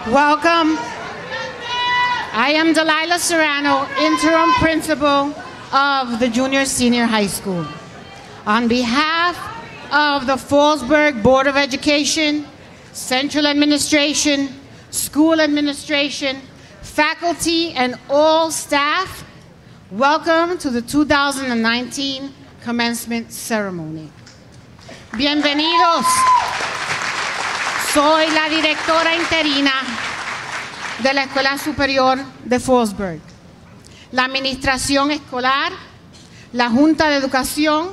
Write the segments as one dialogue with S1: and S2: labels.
S1: Welcome. I am Delilah Serrano, interim principal of the Junior Senior High School. On behalf of the Fallsburg Board of Education, Central Administration, School Administration, faculty, and all staff, welcome to the 2019 Commencement Ceremony. Bienvenidos. Soy la directora interina de la Escuela Superior de Fallsburg. La administración escolar, la Junta de Educación,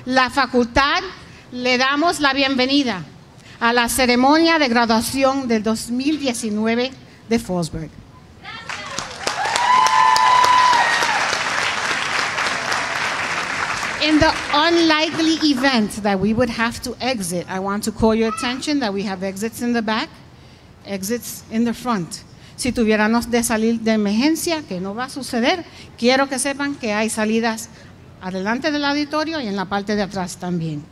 S1: la facultad, le damos la bienvenida a la ceremonia de graduación del 2019 de Fallsburg. In the unlikely event that we would have to exit, I want to call your attention that we have exits in the back, exits in the front. Si tuviéramos de salir de emergencia, que no va a suceder, quiero que sepan que hay salidas adelante del auditorio y en la parte de atrás también.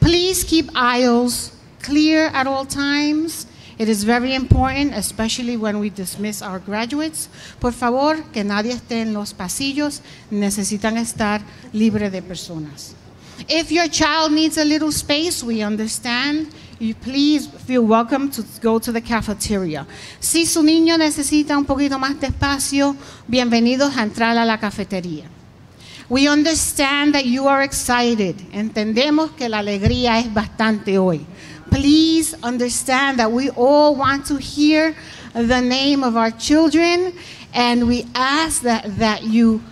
S1: Please keep aisles clear at all times. It is very important, especially when we dismiss our graduates. Por favor, que nadie esté en los pasillos. Necesitan estar libre de personas. If your child needs a little space, we understand. You please feel welcome to go to the cafeteria. Si su niño necesita un poquito más de espacio, bienvenidos a entrar a la cafetería. We understand that you are excited. Entendemos que la alegría es bastante hoy. Please understand that we all want to hear the name of our children, and we ask that you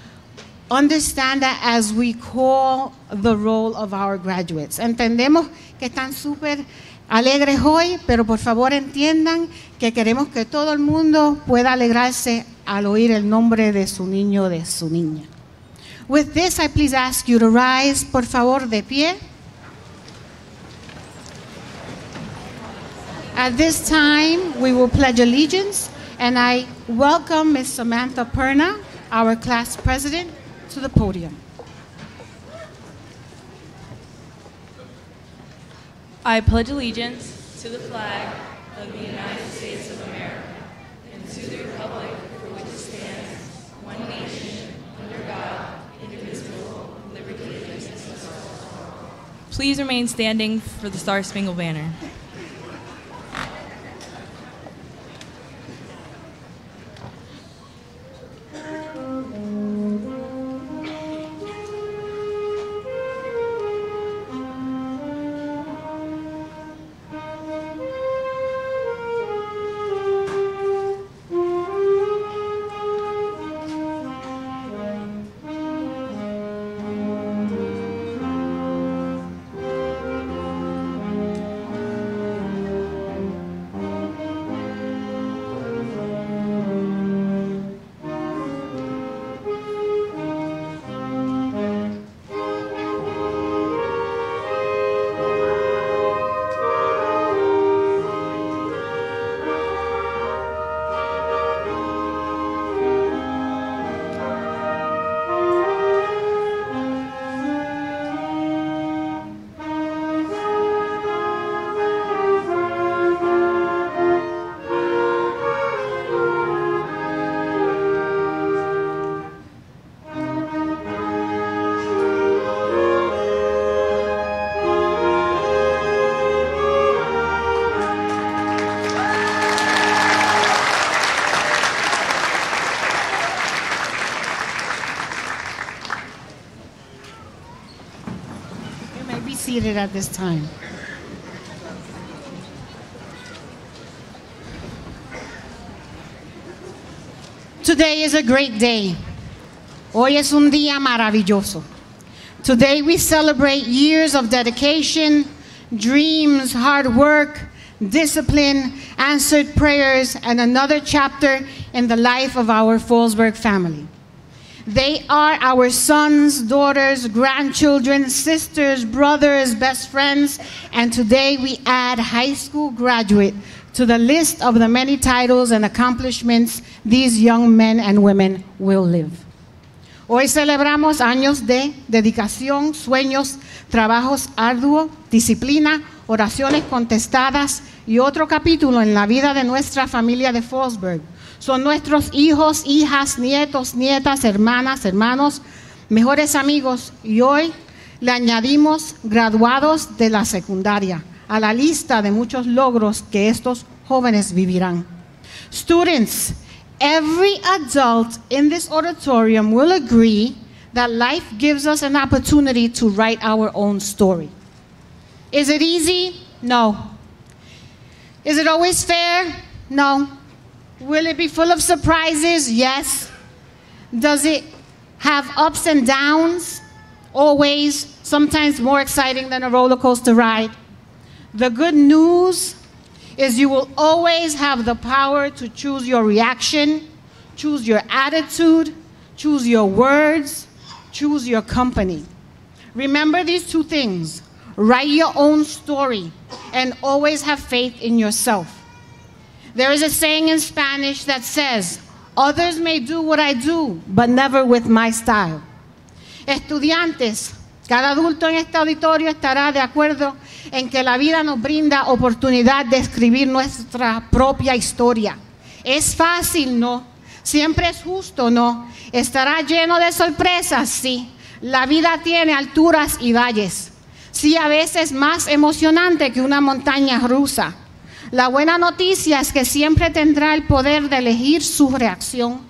S1: understand that as we call the roll of our graduates. Entendemos que están súper alegres hoy, pero por favor entiendan que queremos que todo el mundo pueda alegrarse al oír el nombre de su niño o de su niña. With this, I please ask you to rise, por favor, de pie. At this time, we will pledge allegiance, and I welcome Ms. Samantha Perna, our class president, to the podium.
S2: I pledge allegiance to the flag of the United States of America and to the republic for which it stands, one nation, under God, indivisible, with liberty and justice for all. Please remain standing for the Star-Spangled Banner.
S1: Seated at this time. Today is a great day. Hoy es un día maravilloso. Today we celebrate years of dedication, dreams, hard work, discipline, answered prayers, and another chapter in the life of our Fallsburg family. They are our sons, daughters, grandchildren, sisters, brothers, best friends, and today we add high school graduate to the list of the many titles and accomplishments these young men and women will live. Hoy celebramos años de dedicación, sueños, trabajos arduos, disciplina, oraciones contestadas y otro capítulo en la vida de nuestra familia de Fallsburg. Son nuestros hijos, hijas, nietos, nietas, hermanas, hermanos, mejores amigos, y hoy le añadimos graduados de la secundaria a la lista de muchos logros que estos jóvenes vivirán. Students, every adult in this auditorium will agree that life gives us an opportunity to write our own story. Is it easy? No. Is it always fair? No. Will it be full of surprises? Yes. Does it have ups and downs? Always, sometimes more exciting than a roller coaster ride. The good news is you will always have the power to choose your reaction, choose your attitude, choose your words, choose your company. Remember these two things. Write your own story and always have faith in yourself. There is a saying in Spanish that says, others may do what I do, but never with my style. Estudiantes, cada adulto en este auditorio estará de acuerdo en que la vida nos brinda oportunidad de escribir nuestra propia historia. ¿Es fácil? No. ¿Siempre es justo? No. ¿Estará lleno de sorpresas? Sí. La vida tiene alturas y valles. Sí, a veces más emocionante que una montaña rusa. La buena noticia es que siempre tendrá el poder de elegir su reacción,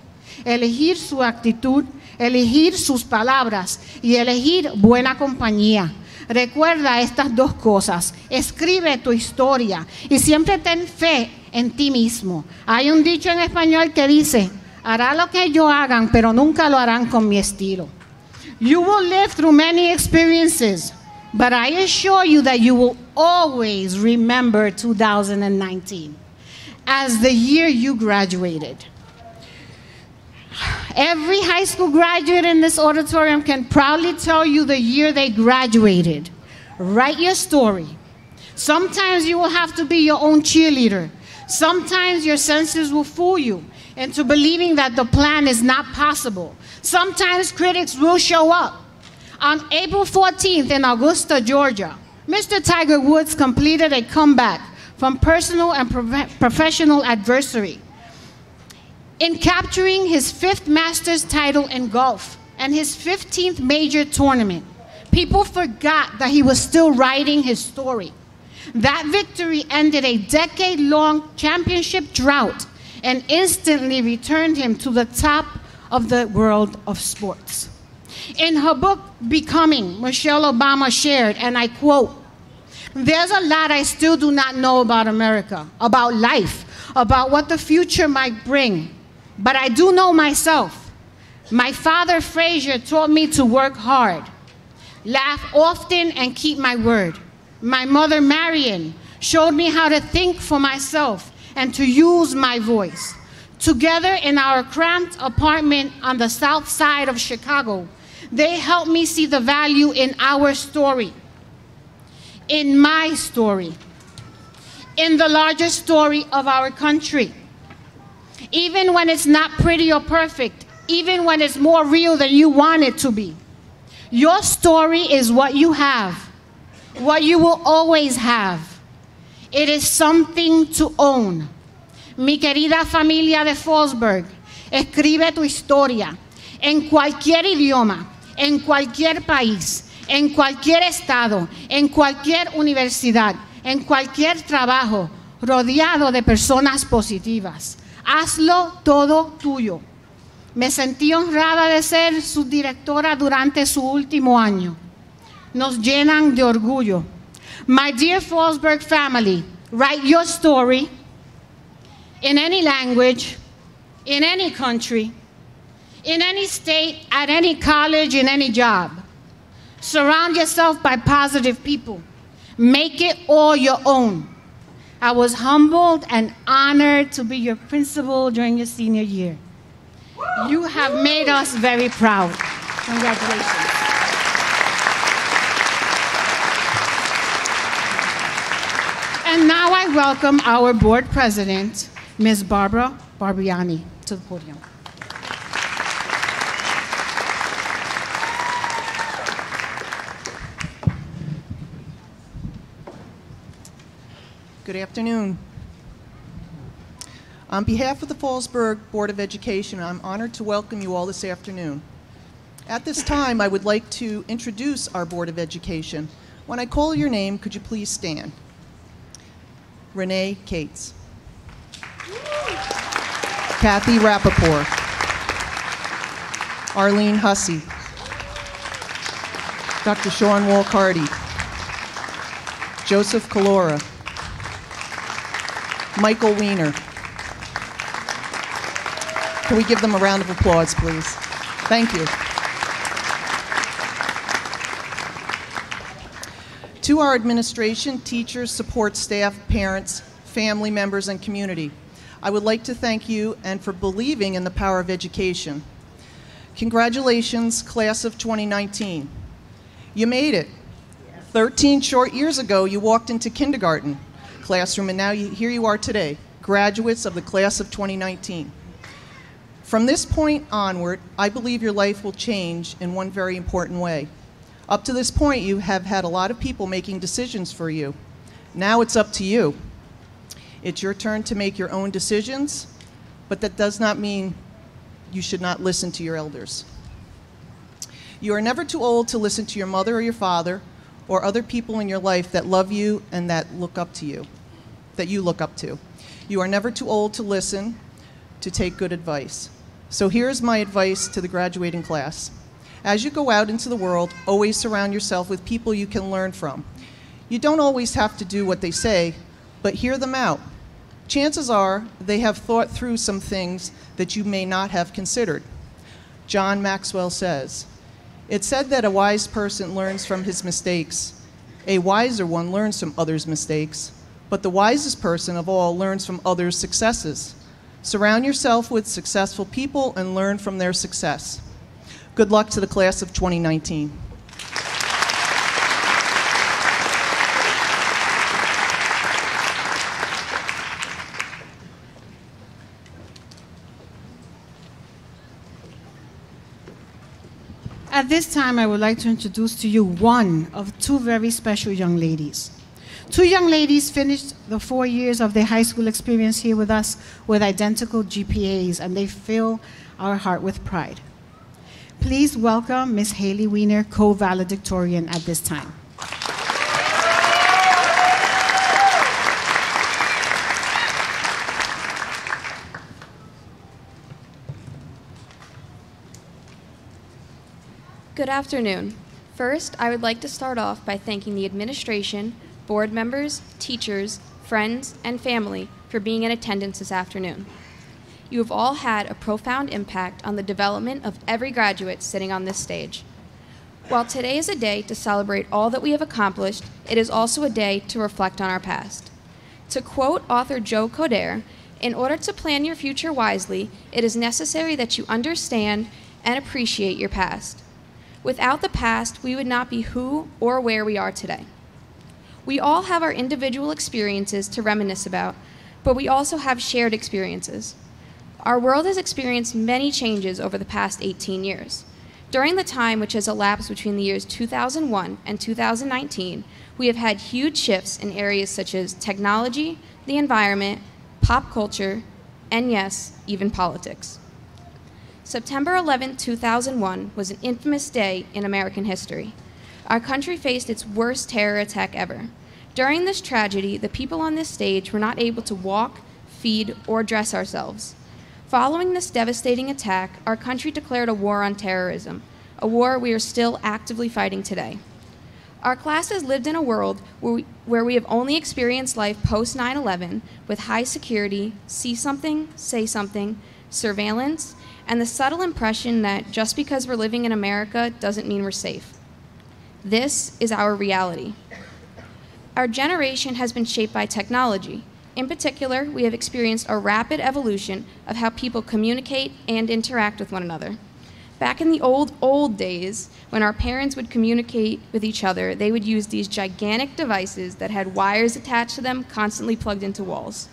S1: elegir su actitud, elegir sus palabras y elegir buena compañía. Recuerda estas dos cosas. Escribe tu historia y siempre ten fe en ti mismo. Hay un dicho en español que dice, hará lo que ellos hagan, pero nunca lo harán con mi estilo. You will live through many experiences, but I assure you that you will always remember 2019 as the year you graduated. Every high school graduate in this auditorium can proudly tell you the year they graduated. Write your story. Sometimes you will have to be your own cheerleader. Sometimes your senses will fool you into believing that the plan is not possible. Sometimes critics will show up. On April 14th in Augusta, Georgia, Mr. Tiger Woods completed a comeback from personal and professional adversity in capturing his 5th Masters title in golf and his 15th major tournament. People forgot that he was still writing his story. That victory ended a decade-long championship drought and instantly returned him to the top of the world of sports. In her book, Becoming, Michelle Obama shared, and I quote, "There's a lot I still do not know about America, about life, about what the future might bring. But I do know myself. My father, Frazier, taught me to work hard, laugh often, and keep my word. My mother, Marion, showed me how to think for myself and to use my voice. Together in our cramped apartment on the south side of Chicago, they helped me see the value in our story, in my story, in the larger story of our country. Even when it's not pretty or perfect, even when it's more real than you want it to be. Your story is what you have, what you will always have. It is something to own." Mi querida familia de Fallsburg, escribe tu historia en cualquier idioma, en cualquier país, en cualquier estado, en cualquier universidad, en cualquier trabajo, rodeado de personas positivas. Hazlo todo tuyo. Me sentí honrada de ser su directora durante su último año. Nos llenan de orgullo. My dear Fallsburg family, write your story in any language, in any country, in any state, at any college, in any job. Surround yourself by positive people. Make it all your own. I was humbled and honored to be your principal during your senior year. You have made us very proud. Congratulations. And now I welcome our board president, Ms. Barbara Barbiani, to the podium.
S3: Good afternoon. On behalf of the Fallsburg Board of Education, I'm honored to welcome you all this afternoon. At this time, I would like to introduce our Board of Education. When I call your name, could you please stand? Renee Cates. Kathy Rappaport. Arlene Hussey. Dr. Sean Walcarty. Joseph Calora. Michael Weiner. Can we give them a round of applause, please? Thank you. To our administration, teachers, support staff, parents, family members, and community, I would like to thank you and for believing in the power of education. Congratulations, class of 2019. You made it. 13 short years ago, you walked into kindergarten classroom, and now here you are today, graduates of the class of 2019. From this point onward, I believe your life will change in one very important way. Up to this point, you have had a lot of people making decisions for you. Now it's up to you. It's your turn to make your own decisions, but that does not mean you should not listen to your elders. You are never too old to listen to your mother or your father or other people in your life that love you and that look up to you, that you look up to. You are never too old to listen, to take good advice. So here's my advice to the graduating class. As you go out into the world, always surround yourself with people you can learn from. You don't always have to do what they say, but hear them out. Chances are they have thought through some things that you may not have considered. John Maxwell says, "It's said that a wise person learns from his mistakes. A wiser one learns from others' mistakes. But the wisest person of all learns from others' successes." Surround yourself with successful people and learn from their success. Good luck to the class of 2019.
S1: At this time, I would like to introduce to you one of two very special young ladies. Two young ladies finished the 4 years of their high school experience here with us with identical GPAs, and they fill our heart with pride. Please welcome Ms. Haley Weiner, co-valedictorian at this time.
S4: Good afternoon. First, I would like to start off by thanking the administration, board members, teachers, friends, and family for being in attendance this afternoon. You have all had a profound impact on the development of every graduate sitting on this stage. While today is a day to celebrate all that we have accomplished, it is also a day to reflect on our past. To quote author Joe Coder, "In order to plan your future wisely, it is necessary that you understand and appreciate your past. Without the past, we would not be who or where we are today." We all have our individual experiences to reminisce about, but we also have shared experiences. Our world has experienced many changes over the past 18 years. During the time which has elapsed between the years 2001 and 2019, we have had huge shifts in areas such as technology, the environment, pop culture, and yes, even politics. September 11, 2001 was an infamous day in American history. Our country faced its worst terror attack ever. During this tragedy, the people on this stage were not able to walk, feed, or dress ourselves. Following this devastating attack, our country declared a war on terrorism, a war we are still actively fighting today. Our class has lived in a world where we have only experienced life post 9/11 with high security, see something, say something, surveillance, and the subtle impression that just because we're living in America doesn't mean we're safe. This is our reality. Our generation has been shaped by technology. In particular, we have experienced a rapid evolution of how people communicate and interact with one another. Back in the old days, when our parents would communicate with each other, they would use these gigantic devices that had wires attached to them constantly plugged into walls.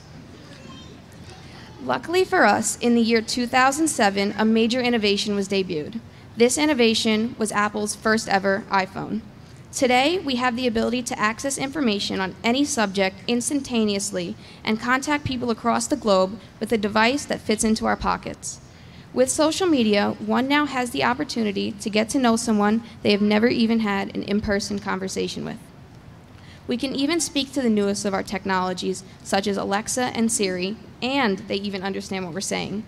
S4: Luckily for us, in the year 2007, a major innovation was debuted. This innovation was Apple's first ever iPhone. Today, we have the ability to access information on any subject instantaneously and contact people across the globe with a device that fits into our pockets. With social media, one now has the opportunity to get to know someone they have never even had an in-person conversation with. We can even speak to the newest of our technologies, such as Alexa and Siri, and they even understand what we're saying.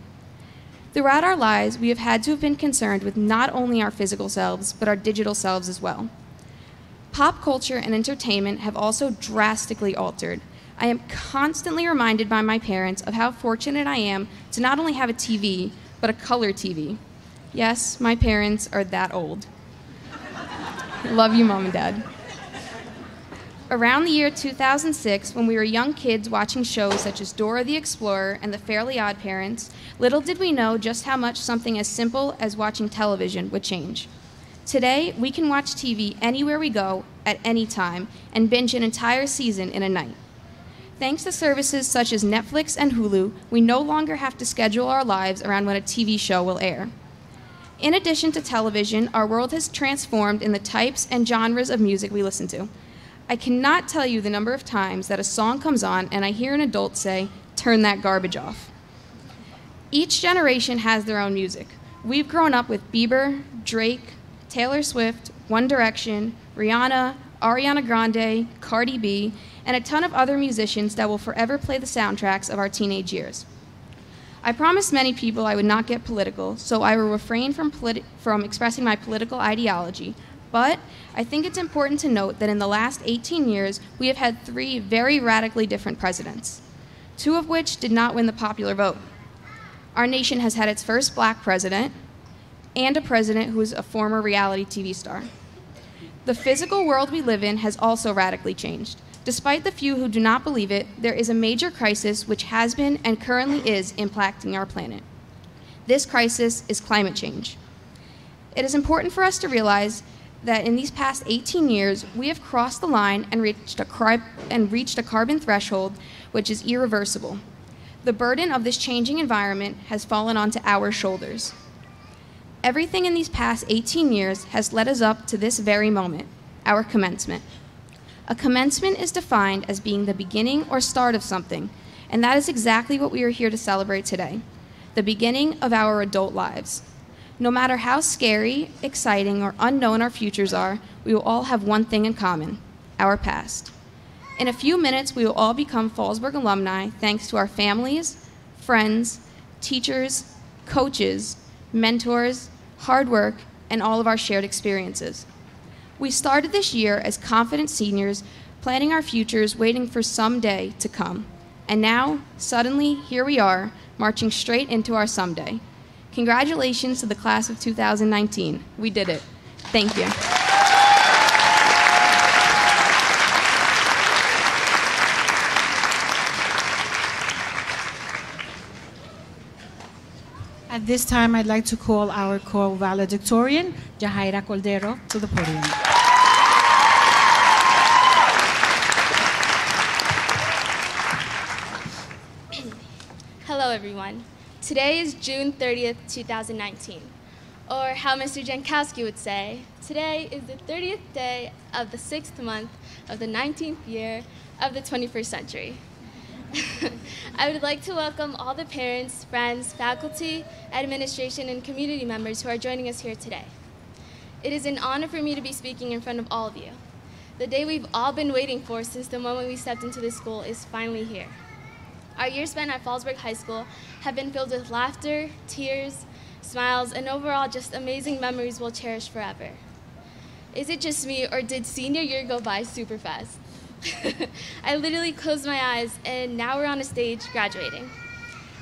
S4: Throughout our lives, we have had to have been concerned with not only our physical selves, but our digital selves as well. Pop culture and entertainment have also drastically altered. I am constantly reminded by my parents of how fortunate I am to not only have a TV, but a color TV. Yes, my parents are that old. Love you, Mom and Dad. Around the year 2006, when we were young kids watching shows such as Dora the Explorer and The Fairly Odd Parents, little did we know just how much something as simple as watching television would change. Today, we can watch TV anywhere we go, at any time, and binge an entire season in a night. Thanks to services such as Netflix and Hulu, we no longer have to schedule our lives around when a TV show will air. In addition to television, our world has transformed in the types and genres of music we listen to. I cannot tell you the number of times that a song comes on and I hear an adult say, "Turn that garbage off." Each generation has their own music. We've grown up with Bieber, Drake, Taylor Swift, One Direction, Rihanna, Ariana Grande, Cardi B, and a ton of other musicians that will forever play the soundtracks of our teenage years. I promised many people I would not get political, so I will refrain from expressing my political ideology. But I think it's important to note that in the last 18 years, we have had 3 very radically different presidents, 2 of which did not win the popular vote. Our nation has had its first black president and a president who is a former reality TV star. The physical world we live in has also radically changed. Despite the few who do not believe it, there is a major crisis which has been and currently is impacting our planet. This crisis is climate change. It is important for us to realize that in these past 18 years, we have crossed the line and reached a carbon threshold which is irreversible. The burden of this changing environment has fallen onto our shoulders. Everything in these past 18 years has led us up to this very moment, our commencement. A commencement is defined as being the beginning or start of something, and that is exactly what we are here to celebrate today, the beginning of our adult lives. No matter how scary, exciting, or unknown our futures are, we will all have one thing in common, our past. In a few minutes, we will all become Fallsburg alumni thanks to our families, friends, teachers, coaches, mentors, hard work, and all of our shared experiences. We started this year as confident seniors, planning our futures, waiting for someday to come. And now, suddenly, here we are, marching straight into our someday. Congratulations to the class of 2019. We did it. Thank you.
S1: At this time, I'd like to call our co-valedictorian, Jahaira Cordero, to the podium.
S5: Hello, everyone. Today is June 30th, 2019. Or how Mr. Jankowski would say, today is the 30th day of the 6th month of the 19th year of the 21st century. I would like to welcome all the parents, friends, faculty, administration, and community members who are joining us here today. It is an honor for me to be speaking in front of all of you. The day we've all been waiting for since the moment we stepped into this school is finally here. Our years spent at Fallsburg High School have been filled with laughter, tears, smiles, and overall just amazing memories we'll cherish forever. Is it just me, or did senior year go by super fast? I literally closed my eyes, and now we're on a stage graduating.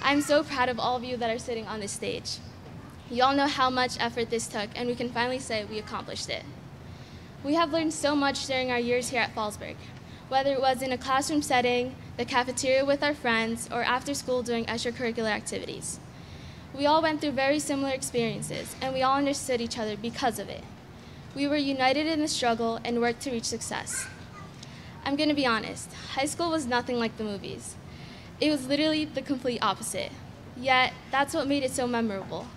S5: I'm so proud of all of you that are sitting on this stage. You all know how much effort this took, and we can finally say we accomplished it. We have learned so much during our years here at Fallsburg, whether it was in a classroom setting, the cafeteria with our friends, or after school doing extracurricular activities. We all went through very similar experiences, and we all understood each other because of it. We were united in the struggle and worked to reach success. I'm going to be honest, high school was nothing like the movies. It was literally the complete opposite. Yet, that's what made it so memorable.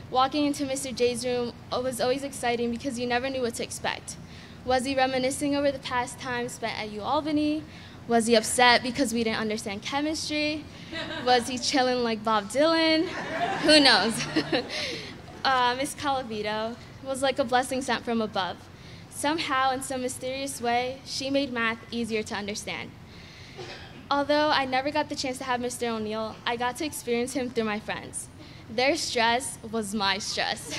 S5: Walking into Mr. J's room was always exciting because you never knew what to expect. Was he reminiscing over the past time spent at UAlbany? Was he upset because we didn't understand chemistry? Was he chilling like Bob Dylan? Who knows? Miss Calavito was like a blessing sent from above. Somehow, in some mysterious way, she made math easier to understand. Although I never got the chance to have Mr. O'Neill, I got to experience him through my friends. Their stress was my stress.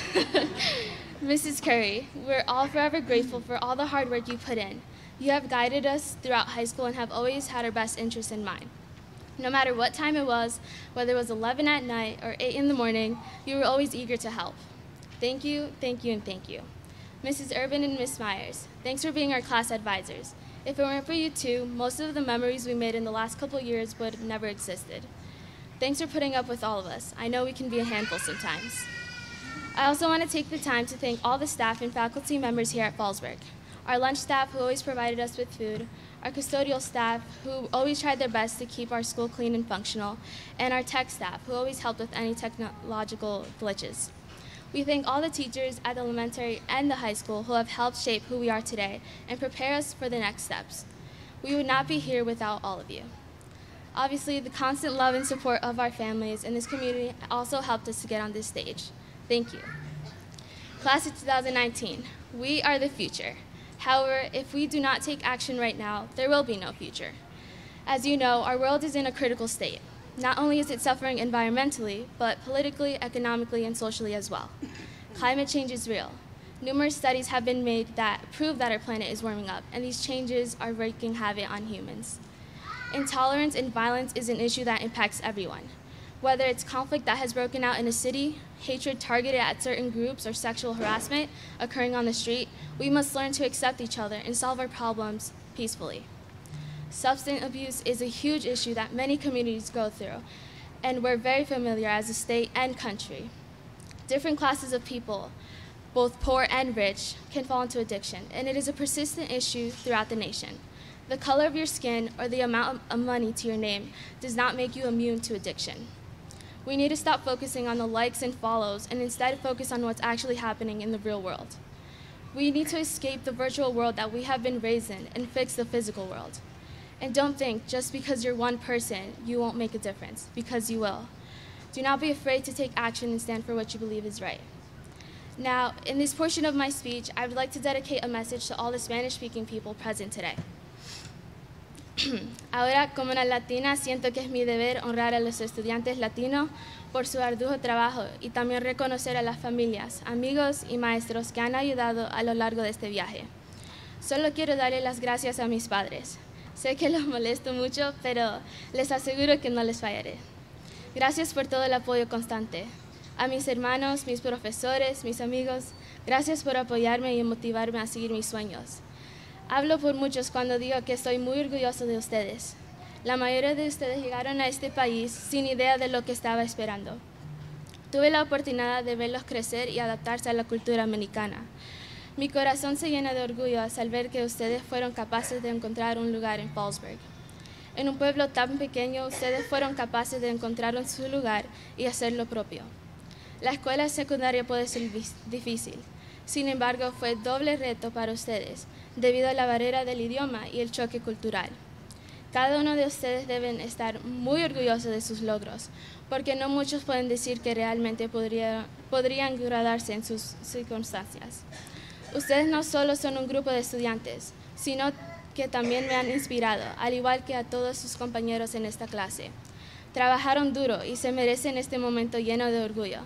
S5: Mrs. Curry, we're all forever grateful for all the hard work you put in. You have guided us throughout high school and have always had our best interests in mind. No matter what time it was, whether it was 11 at night or 8 in the morning, you were always eager to help. Thank you, thank you, and thank you. Mrs. Urban and Miss Myers, thanks for being our class advisors. If it weren't for you two, most of the memories we made in the last couple of years would have never existed. Thanks for putting up with all of us. I know we can be a handful sometimes. I also want to take the time to thank all the staff and faculty members here at Fallsburg. Our lunch staff, who always provided us with food, our custodial staff, who always tried their best to keep our school clean and functional, and our tech staff, who always helped with any technological glitches. We thank all the teachers at the elementary and the high school who have helped shape who we are today and prepare us for the next steps. We would not be here without all of you. Obviously, the constant love and support of our families in this community also helped us to get on this stage. Thank you. Class of 2019, we are the future. However, if we do not take action right now, there will be no future. As you know, our world is in a critical state. Not only is it suffering environmentally, but politically, economically, and socially as well. Climate change is real. Numerous studies have been made that prove that our planet is warming up, and these changes are wreaking havoc on humans. Intolerance and violence is an issue that impacts everyone. Whether it's conflict that has broken out in a city, hatred targeted at certain groups, or sexual harassment occurring on the street, we must learn to accept each other and solve our problems peacefully. Substance abuse is a huge issue that many communities go through, and we're very familiar as a state and country. Different classes of people, both poor and rich, can fall into addiction, and it is a persistent issue throughout the nation. The color of your skin or the amount of money to your name does not make you immune to addiction. We need to stop focusing on the likes and follows and instead focus on what's actually happening in the real world. We need to escape the virtual world that we have been raised in and fix the physical world. And don't think just because you're one person, you won't make a difference, because you will. Do not be afraid to take action and stand for what you believe is right. Now, in this portion of my speech, I would like to dedicate a message to all the Spanish-speaking people present today. Ahora, como una latina, siento que es mi deber honrar a los estudiantes latinos por su arduo trabajo y también reconocer a las familias, amigos y maestros que han ayudado a lo largo de este viaje. Solo quiero darle las gracias a mis padres. Sé que los molesto mucho, pero les aseguro que no les fallaré. Gracias por todo el apoyo constante. A mis hermanos, mis profesores, mis amigos, gracias por apoyarme y motivarme a seguir mis sueños. Hablo por muchos cuando digo que estoy muy orgulloso de ustedes. La mayoría de ustedes llegaron a este país sin idea de lo que estaba esperando. Tuve la oportunidad de verlos crecer y adaptarse a la cultura americana. Mi corazón se llena de orgullo al ver que ustedes fueron capaces de encontrar un lugar en Fallsburg. En un pueblo tan pequeño, ustedes fueron capaces de encontrar su lugar y hacer lo propio. La escuela secundaria puede ser difícil. Sin embargo, fue doble reto para ustedes, debido a la barrera del idioma y el choque cultural. Cada uno de ustedes deben estar muy orgullosos de sus logros, porque no muchos pueden decir que realmente podrían graduarse en sus circunstancias. Ustedes no solo son un grupo de estudiantes, sino que también me han inspirado, al igual que a todos sus compañeros en esta clase. Trabajaron duro y se merecen este momento lleno de orgullo.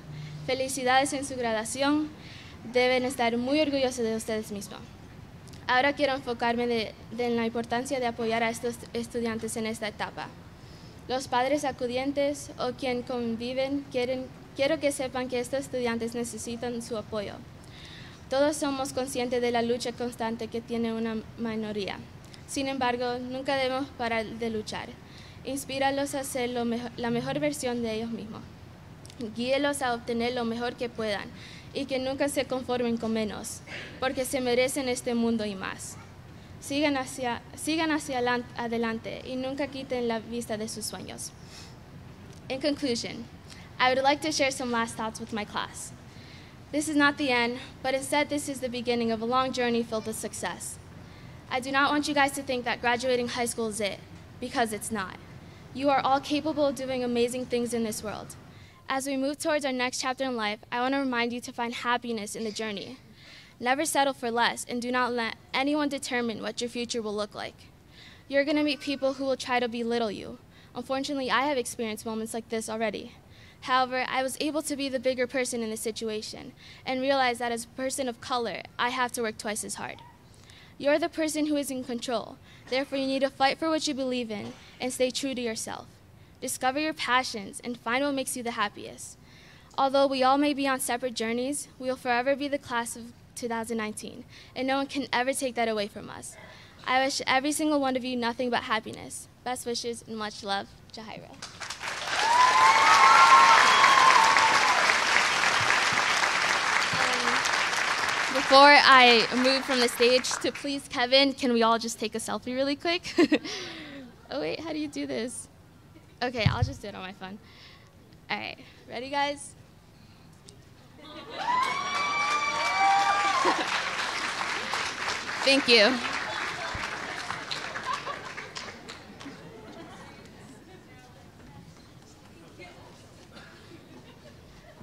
S5: Felicidades en su graduación, deben estar muy orgullosos de ustedes mismos. Ahora quiero enfocarme en la importancia de apoyar a estos estudiantes en esta etapa. Los padres acudientes o quien conviven quiero que sepan que estos estudiantes necesitan su apoyo. Todos somos conscientes de la lucha constante que tiene una minoría. Sin embargo, nunca debemos parar de luchar. Inspíralos a ser la mejor versión de ellos mismos. Guíelos a obtener lo mejor que puedan y que nunca se conformen con menos, porque se merecen este mundo y más. Sigan hacia adelante y nunca quiten la vista de sus sueños. In conclusion, I would like to share some last thoughts with my class. This is not the end, but instead this is the beginning of a long journey filled with success. I do not want you guys to think that graduating high school is it, because it's not. You are all capable of doing amazing things in this world. As we move towards our next chapter in life, I want to remind you to find happiness in the journey. Never settle for less, and do not let anyone determine what your future will look like. You're going to meet people who will try to belittle you. Unfortunately, I have experienced moments like this already. However, I was able to be the bigger person in this situation and realize that as a person of color, I have to work twice as hard. You're the person who is in control. Therefore, you need to fight for what you believe in and stay true to yourself. Discover your passions and find what makes you the happiest. Although we all may be on separate journeys, we will forever be the class of 2019, and no one can ever take that away from us. I wish every single one of you nothing but happiness. Best wishes and much love, Jahira. Before I move from the stage to please Kevin, can we all just take a selfie really quick? Oh wait, how do you do this? Okay, I'll just do it on my phone. All right, ready guys? Thank you.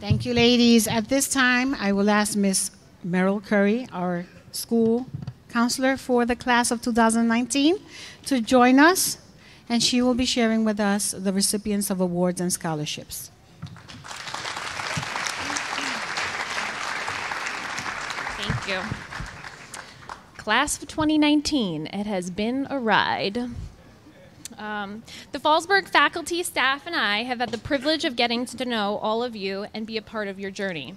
S1: Thank you, ladies. At this time, I will ask Ms. Merrill Curry, our school counselor for the class of 2019, to join us, and she will be sharing with us the recipients of awards and scholarships.
S6: Thank you. Class of 2019, it has been a ride. The Fallsburg faculty, staff, and I have had the privilege of getting to know all of you and be a part of your journey.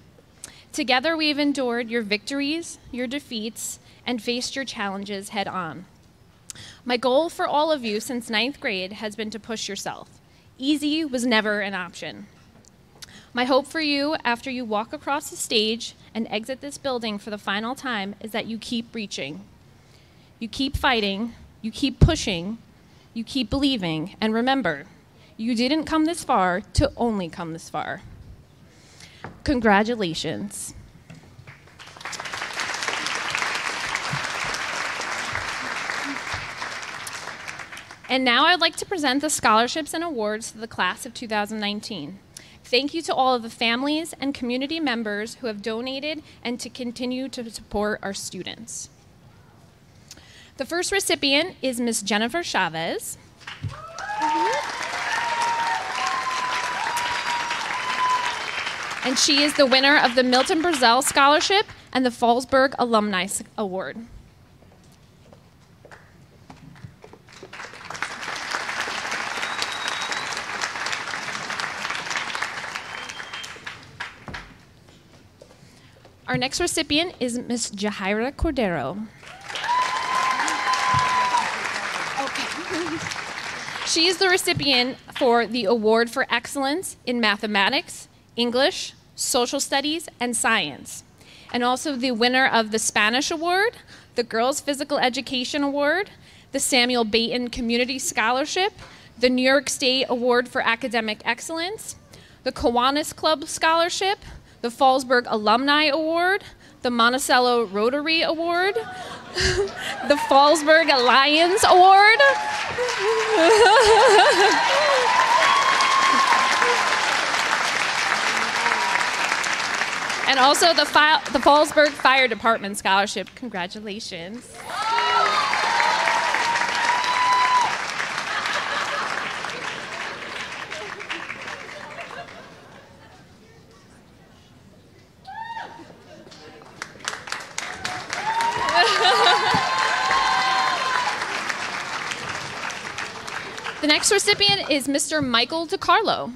S6: Together, we've endured your victories, your defeats, and faced your challenges head on. My goal for all of you since 9th grade has been to push yourself. Easy was never an option. My hope for you after you walk across the stage and exit this building for the final time is that you keep reaching. You keep fighting, you keep pushing, you keep believing, and remember, you didn't come this far to only come this far. Congratulations. And now I'd like to present the scholarships and awards to the class of 2019. Thank you to all of the families and community members who have donated and to continue to support our students. The first recipient is Ms. Jennifer Chavez. And she is the winner of the Milton Brazel Scholarship and the Fallsburg Alumni Award. Our next recipient is Ms. Jahira Cordero. She is the recipient for the Award for Excellence in Mathematics, English, Social Studies, and Science, and also the winner of the Spanish Award, the Girls Physical Education Award, the Samuel Baton Community Scholarship, the New York State Award for Academic Excellence, the Kiwanis Club Scholarship, the Fallsburg Alumni Award, the Monticello Rotary Award, the Fallsburg Alliance Award, and also the Fallsburg Fire Department Scholarship. Congratulations. The next recipient is Mr. Michael DiCarlo.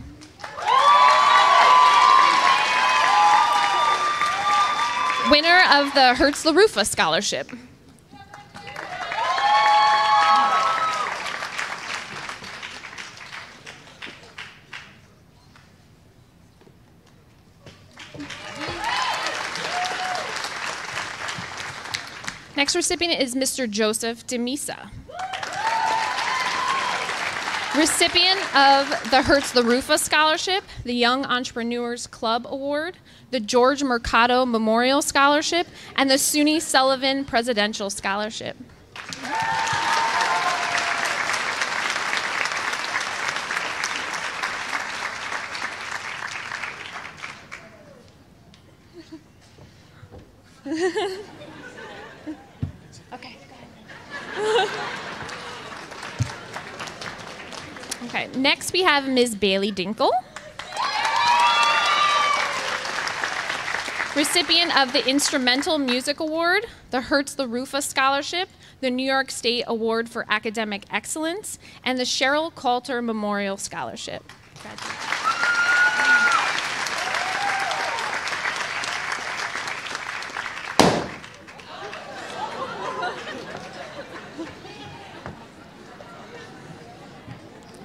S6: Winner of the Hertz LaRufa Scholarship. Next recipient is Mr. Joseph DeMisa. Recipient of the Hertz LaRufa Scholarship, the Young Entrepreneurs Club Award, the George Mercado Memorial Scholarship, and the SUNY Sullivan Presidential Scholarship. Okay, go ahead. Okay, next we have Ms. Bailey Dinkle, recipient of the Instrumental Music Award, the Hertz LaRufa Scholarship, the New York State Award for Academic Excellence, and the Cheryl Coulter Memorial Scholarship.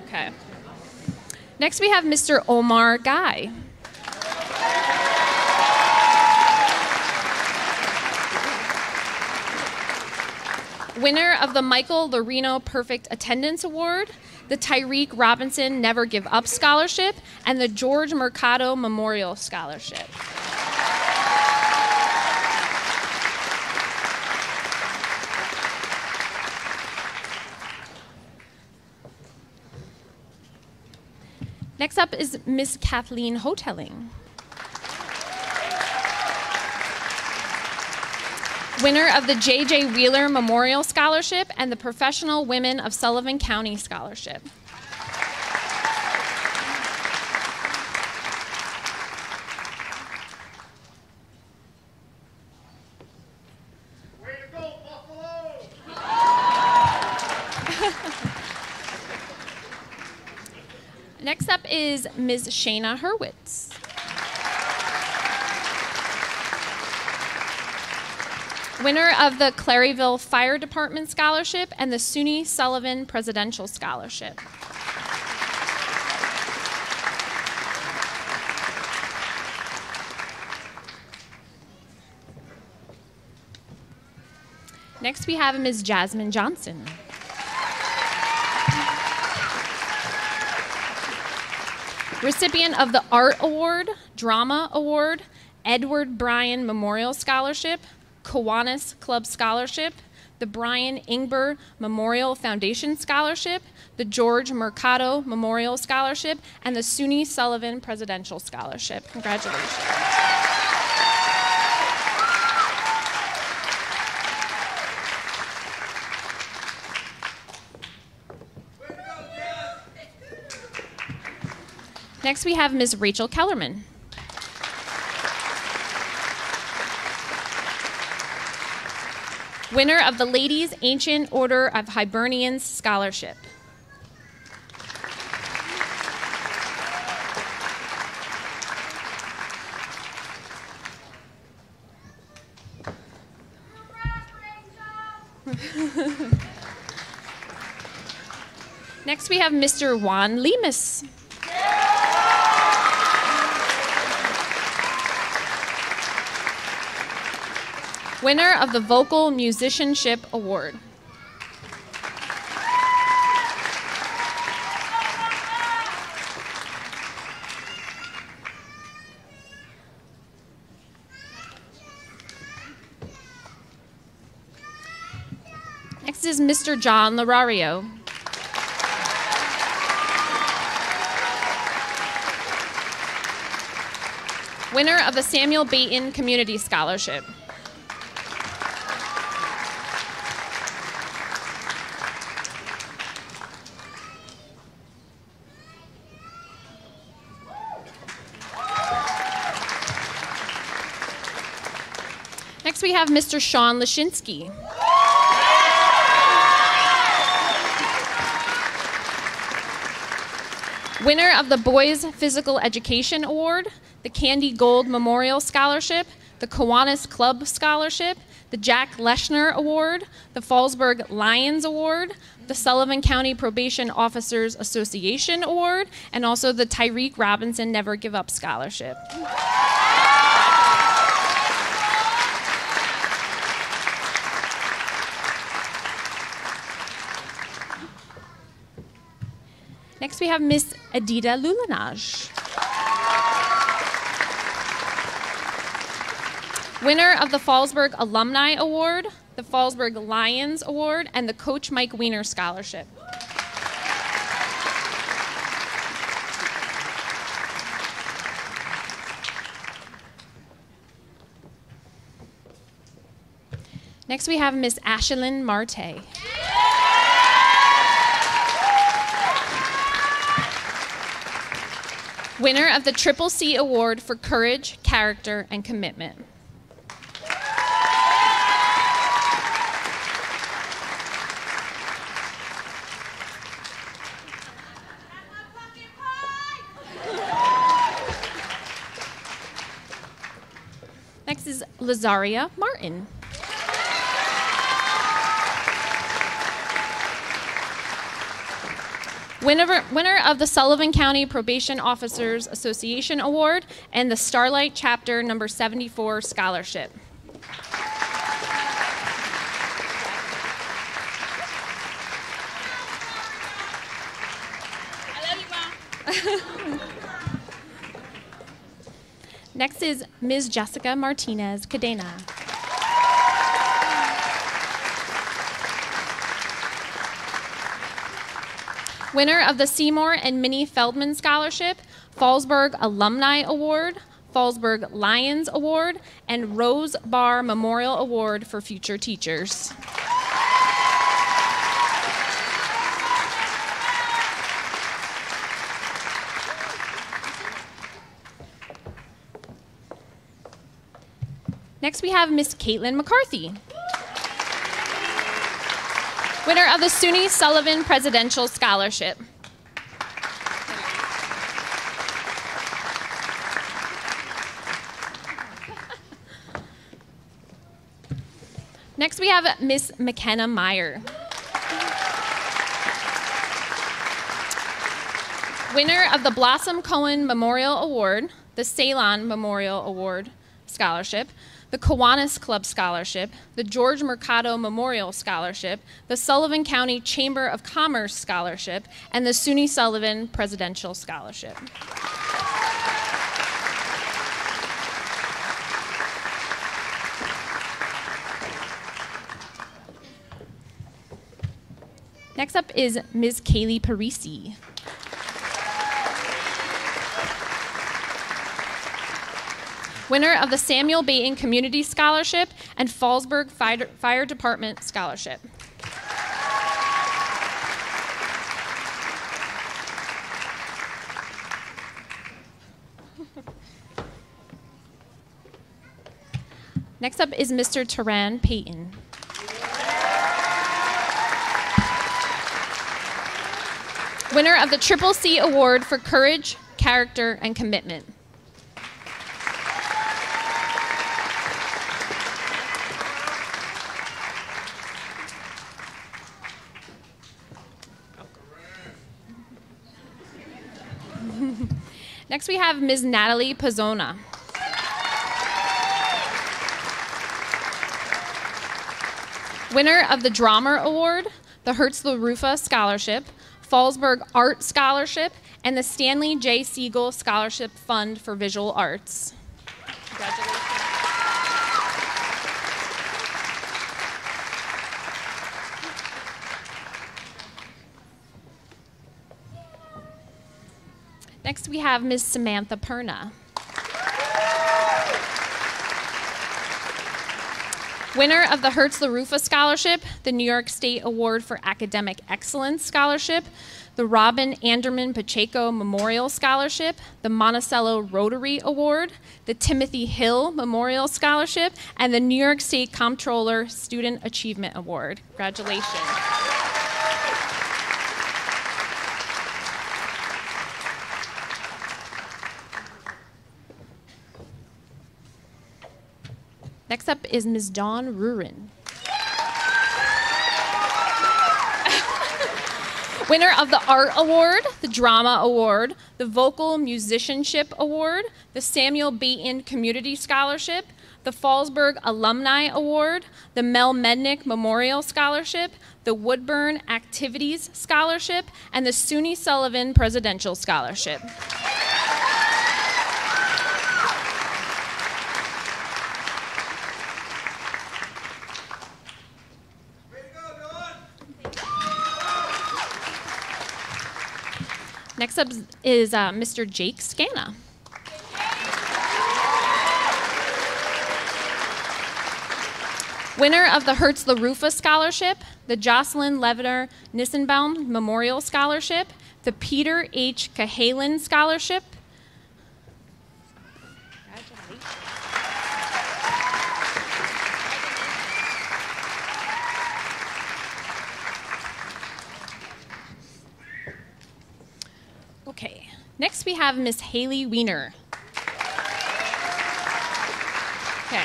S6: Okay. Next we have Mr. Omar Guy. Winner of the Michael Lorino Perfect Attendance Award, the Tyreek Robinson Never Give Up Scholarship, and the George Mercado Memorial Scholarship. Next up is Miss Kathleen Hoteling. Winner of the J.J. Wheeler Memorial Scholarship and the Professional Women of Sullivan County Scholarship.
S7: Way to go, Buffalo!
S6: Next up is Ms. Shayna Hurwitz. Winner of the Claryville Fire Department Scholarship and the SUNY Sullivan Presidential Scholarship. Next we have Ms. Jasmine Johnson. Recipient of the Art Award, Drama Award, Edward Bryan Memorial Scholarship, Kiwanis Club Scholarship, the Brian Ingber Memorial Foundation Scholarship, the George Mercado Memorial Scholarship, and the SUNY Sullivan Presidential Scholarship. Congratulations. Next we have Ms. Rachel Kellerman. Winner of the Ladies Ancient Order of Hibernians Scholarship. Next we have Mr. Juan Lemus. Winner of the Vocal Musicianship Award. Next is Mr. John Larario. Winner of the Samuel Baton Community Scholarship. Next we have Mr. Sean Lashinsky. Winner of the Boys Physical Education Award, the Candy Gold Memorial Scholarship, the Kiwanis Club Scholarship, the Jack Leshner Award, the Fallsburg Lions Award, the Sullivan County Probation Officers Association Award, and also the Tyreek Robinson Never Give Up Scholarship. Next we have Miss Adida Lulinaj. Winner of the Fallsburg Alumni Award, the Fallsburg Lions Award, and the Coach Mike Weiner Scholarship. Next we have Miss Ashelyn Marte. Winner of the Triple C Award for Courage, Character, and Commitment. Next is Lazaria Martin. Winner of the Sullivan County Probation Officers Association Award and the Starlight Chapter number 74 Scholarship. Next is Ms. Jessica Martinez Cadena. Winner of the Seymour and Minnie Feldman Scholarship, Fallsburg Alumni Award, Fallsburg Lions Award, and Rose Barr Memorial Award for Future Teachers. Next we have Miss Caitlin McCarthy. Winner of the SUNY Sullivan Presidential Scholarship. Next we have Miss McKenna Meyer. Winner of the Blossom Cohen Memorial Award, the Ceylon Memorial Award Scholarship, the Kiwanis Club Scholarship, the George Mercado Memorial Scholarship, the Sullivan County Chamber of Commerce Scholarship, and the SUNY Sullivan Presidential Scholarship. Next up is Ms. Kaylee Parisi. Winner of the Samuel Baton Community Scholarship and Fallsburg Fire Department Scholarship. Next up is Mr. Taran Payton. Winner of the Triple C Award for Courage, Character, and Commitment. Next we have Ms. Natalie Pizzona. Winner of the Drama Award, the Hertzler Rufa Scholarship, Fallsburg Art Scholarship, and the Stanley J. Siegel Scholarship Fund for Visual Arts. Congratulations. Next, we have Ms. Samantha Perna. Winner of the Hertzler Rufa Scholarship, the New York State Award for Academic Excellence Scholarship, the Robin Anderman Pacheco Memorial Scholarship, the Monticello Rotary Award, the Timothy Hill Memorial Scholarship, and the New York State Comptroller Student Achievement Award. Congratulations. Next up is Ms. Dawn Rurin. Winner of the Art Award, the Drama Award, the Vocal Musicianship Award, the Samuel Baton Community Scholarship, the Fallsburg Alumni Award, the Mel Mednick Memorial Scholarship, the Woodburn Activities Scholarship, and the SUNY Sullivan Presidential Scholarship. Next up is Mr. Jake Scanna. Winner of the Hertz LaRufa Scholarship, the Jocelyn Levner Nissenbaum Memorial Scholarship, the Peter H. Cahalan Scholarship. Okay, next we have Miss Haley Wiener. Okay.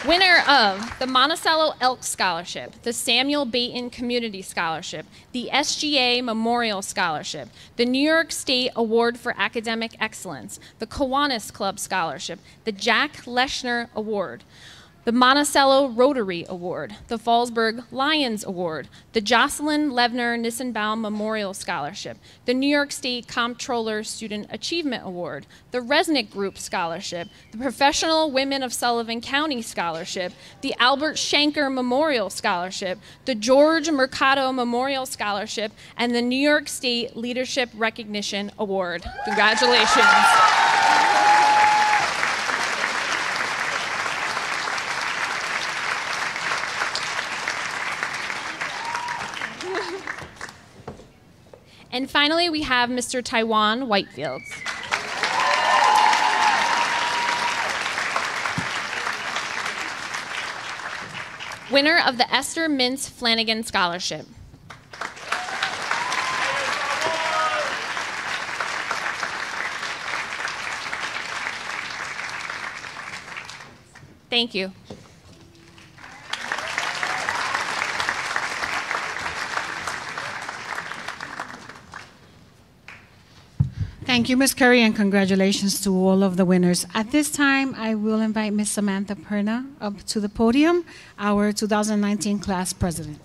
S6: Winner of the Monticello Elk Scholarship, the Samuel Bayton Community Scholarship, the SGA Memorial Scholarship, the New York State Award for Academic Excellence, the Kiwanis Club Scholarship, the Jack Leshner Award, the Monticello Rotary Award, the Fallsburg Lions Award, the Jocelyn Levner Nissenbaum Memorial Scholarship, the New York State Comptroller Student Achievement Award, the Resnick Group Scholarship, the Professional Women of Sullivan County Scholarship, the Albert Shanker Memorial Scholarship, the George Mercado Memorial Scholarship, and the New York State Leadership Recognition Award. Congratulations. And finally, we have Mr. Taiwan Whitefields. Winner of the Esther Mintz Flanagan Scholarship. Thank you.
S1: Thank you, Ms. Curry, and congratulations to all of the winners. At this time, I will invite Ms. Samantha Perna up to the podium, our 2019 class president.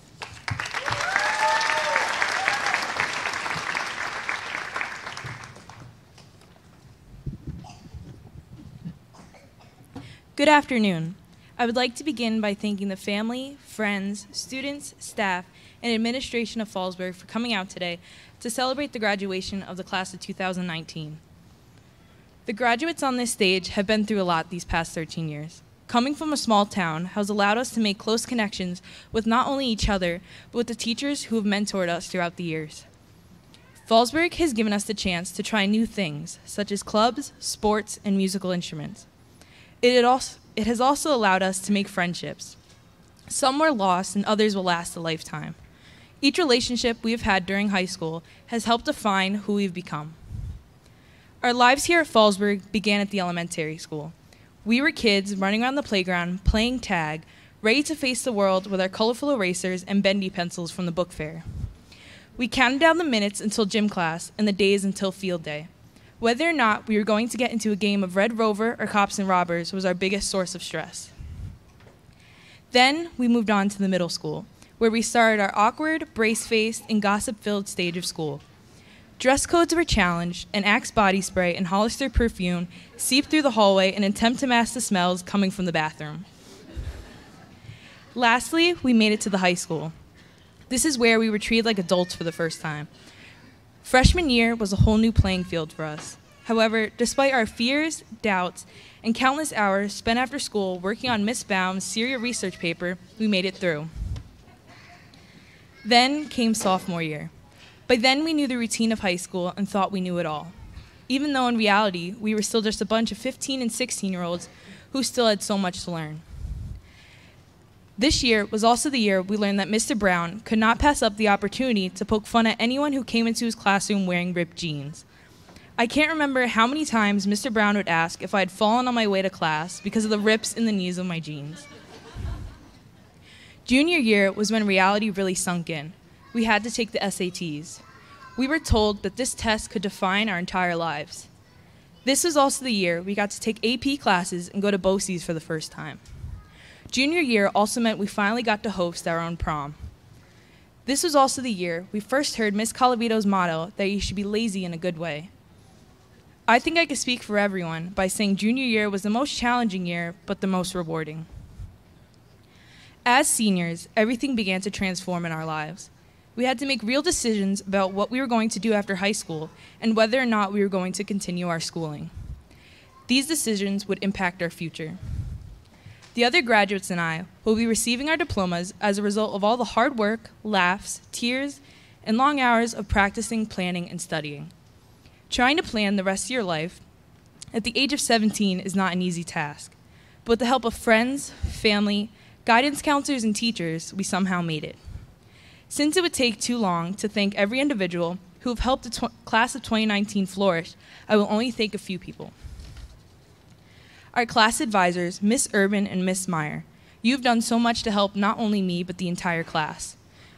S8: Good afternoon. I would like to begin by thanking the family, friends, students, staff, and administration of Fallsburg for coming out today to celebrate the graduation of the class of 2019. The graduates on this stage have been through a lot these past 13 years. Coming from a small town has allowed us to make close connections with not only each other, but with the teachers who have mentored us throughout the years. Fallsburg has given us the chance to try new things, such as clubs, sports, and musical instruments. It has also allowed us to make friendships. Some were lost and others will last a lifetime. Each relationship we have had during high school has helped define who we've become. Our lives here at Fallsburg began at the elementary school. We were kids running around the playground, playing tag, ready to face the world with our colorful erasers and bendy pencils from the book fair. We counted down the minutes until gym class and the days until field day. Whether or not we were going to get into a game of Red Rover or Cops and Robbers was our biggest source of stress. Then we moved on to the middle school, where we started our awkward, brace-faced, and gossip-filled stage of school. Dress codes were challenged, and Axe body spray and Hollister perfume seeped through the hallway in an attempt to mask the smells coming from the bathroom. Lastly, we made it to the high school. This is where we were treated like adults for the first time. Freshman year was a whole new playing field for us. However, despite our fears, doubts, and countless hours spent after school working on Miss Baum's serial research paper, we made it through. Then came sophomore year. By then, we knew the routine of high school and thought we knew it all, even though in reality, we were still just a bunch of 15 and 16-year-olds who still had so much to learn. This year was also the year we learned that Mr. Brown could not pass up the opportunity to poke fun at anyone who came into his classroom wearing ripped jeans. I can't remember how many times Mr. Brown would ask if I had fallen on my way to class because of the rips in the knees of my jeans. Junior year was when reality really sunk in. We had to take the SATs. We were told that this test could define our entire lives. This was also the year we got to take AP classes and go to BOCES for the first time. Junior year also meant we finally got to host our own prom. This was also the year we first heard Miss Colavito's motto that you should be lazy in a good way. I think I could speak for everyone by saying junior year was the most challenging year, but the most rewarding. As seniors, everything began to transform in our lives. We had to make real decisions about what we were going to do after high school and whether or not we were going to continue our schooling. These decisions would impact our future. The other graduates and I will be receiving our diplomas as a result of all the hard work, laughs, tears, and long hours of practicing, planning, and studying. Trying to plan the rest of your life at the age of 17 is not an easy task, but with the help of friends, family, guidance counselors, and teachers, we somehow made it. Since it would take too long to thank every individual who have helped the class of 2019 flourish, I will only thank a few people. Our class advisors, Miss Urban and Miss Meyer, you've done so much to help not only me, but the entire class.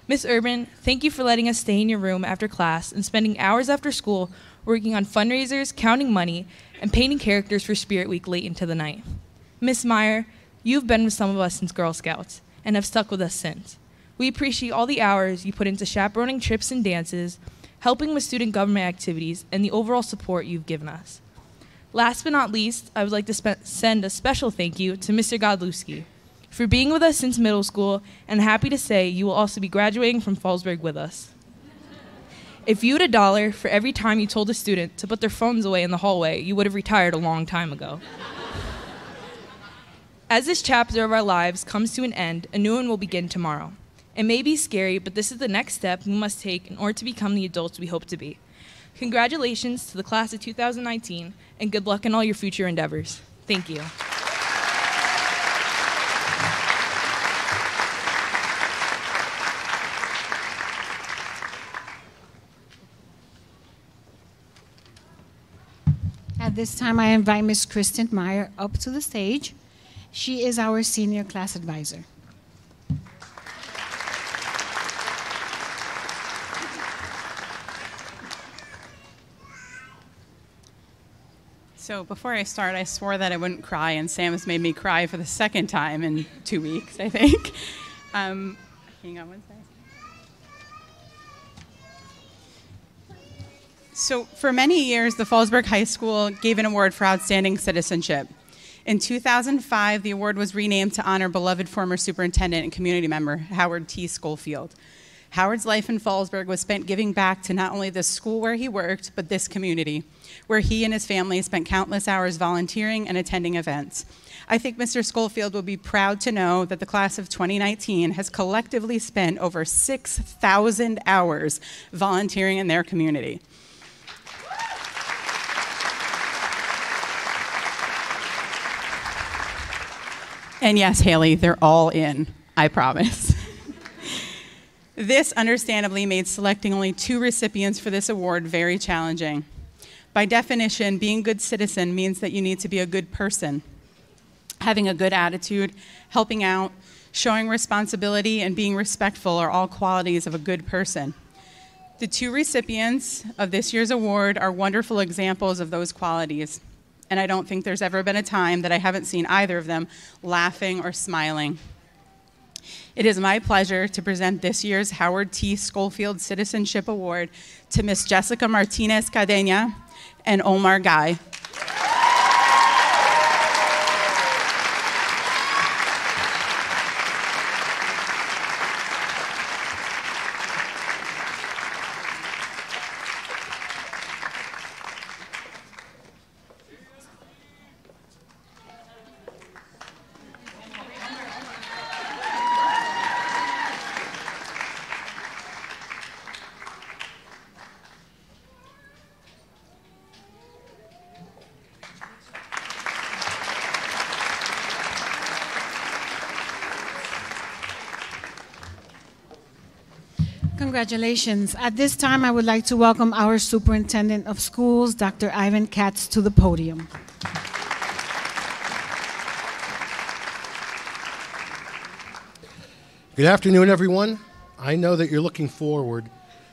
S8: Miss Urban, thank you for letting us stay in your room after class and spending hours after school working on fundraisers, counting money, and painting characters for Spirit Week late into the night. Miss Meyer, you've been with some of us since Girl Scouts and have stuck with us since. We appreciate all the hours you put into chaperoning trips and dances, helping with student government activities, and the overall support you've given us. Last but not least, I would like to send a special thank you to Mr. Godlewski for being with us since middle school, and happy to say you will also be graduating from Fallsburg with us. If you had $1 for every time you told a student to put their phones away in the hallway, you would have retired a long time ago. As this chapter of our lives comes to an end, a new one will begin tomorrow. It may be scary, but this is the next step we must take in order to become the adults we hope to be. Congratulations to the class of 2019, and good luck in all your future endeavors. Thank you.
S1: At this time, I invite Ms. Kristen Meyer up to the stage. She is our senior class advisor.
S9: So before I start, I swore that I wouldn't cry, and Sam has made me cry for the second time in 2 weeks, I think. Hang on one second. So for many years, the Fallsburg High School gave an award for outstanding citizenship. In 2005, the award was renamed to honor beloved former superintendent and community member Howard T. Schofield. Howard's life in Fallsburg was spent giving back to not only the school where he worked, but this community, where he and his family spent countless hours volunteering and attending events. I think Mr. Schofield will be proud to know that the class of 2019 has collectively spent over 6,000 hours volunteering in their community. And yes, Haley, they're all in, I promise. This understandably made selecting only 2 recipients for this award very challenging. By definition, being a good citizen means that you need to be a good person. Having a good attitude, helping out, showing responsibility, and being respectful are all qualities of a good person. The 2 recipients of this year's award are wonderful examples of those qualities. And I don't think there's ever been a time that I haven't seen either of them laughing or smiling. It is my pleasure to present this year's Howard T. Schofield Citizenship Award to Miss Jessica Martinez Cadena and Omar Guy.
S1: Congratulations. At this time, I would like to welcome our Superintendent of Schools, Dr. Ivan Katz, to the podium.
S10: Good afternoon, everyone. I know that you're looking forward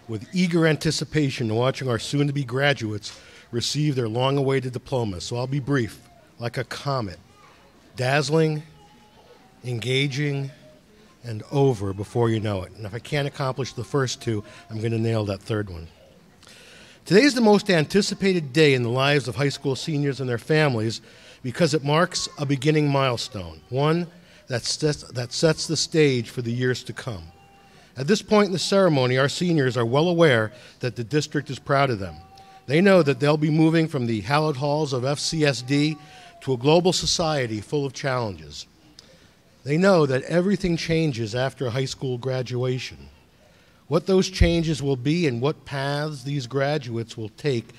S10: with eager anticipation to watching our soon-to-be graduates receive their long-awaited diplomas, so I'll be brief, like a comet, dazzling, engaging, and over before you know it. And if I can't accomplish the first 2, I'm going to nail that third one. Today is the most anticipated day in the lives of high school seniors and their families because it marks a beginning milestone, one that sets the stage for the years to come. At this point in the ceremony, our seniors are well aware that the district is proud of them. They know that they'll be moving from the hallowed halls of FCSD to a global society full of challenges. They know that everything changes after a high school graduation. What those changes will be and what paths these graduates will take